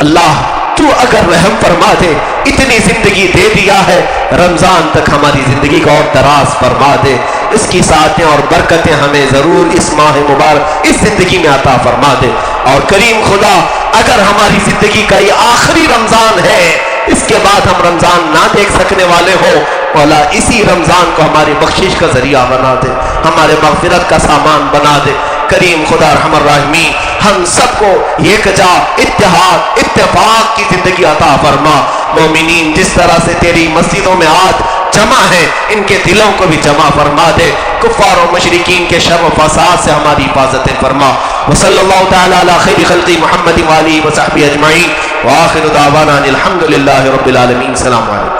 اللہ تو اگر رحم فرما دے، اتنی زندگی دے دیا ہے، رمضان تک ہماری زندگی کو اور دراز فرما دے، اس کی سعادتیں اور برکتیں ہمیں ضرور اس ماہ مبارک اس زندگی میں عطا فرما دے۔ اور کریم خدا اگر ہماری زندگی کا یہ آخری رمضان ہے، اس کے بعد ہم رمضان نہ دیکھ سکنے والے ہو، مولا اسی رمضان کو ہماری بخشش کا ذریعہ بنا دے، ہمارے مغفرت کا سامان بنا دے۔ کریم خدا ارحم الراحمین، ہم سب کو یکجا اتحاد اتفاق کی زندگی عطا فرما۔ مومنین جس طرح سے تیری مسجدوں میں آج جمع ہیں، ان کے دلوں کو بھی جمع فرما دے، کفار و مشرکین کے شر و فساد سے ہماری حفاظت فرما۔ وصلی اللہ تعالی علی خیر خلق محمد وآلہ وصحبہ اجمعین، وآخر دعوانا الحمد للہ رب العالمین۔ السلام علیکم۔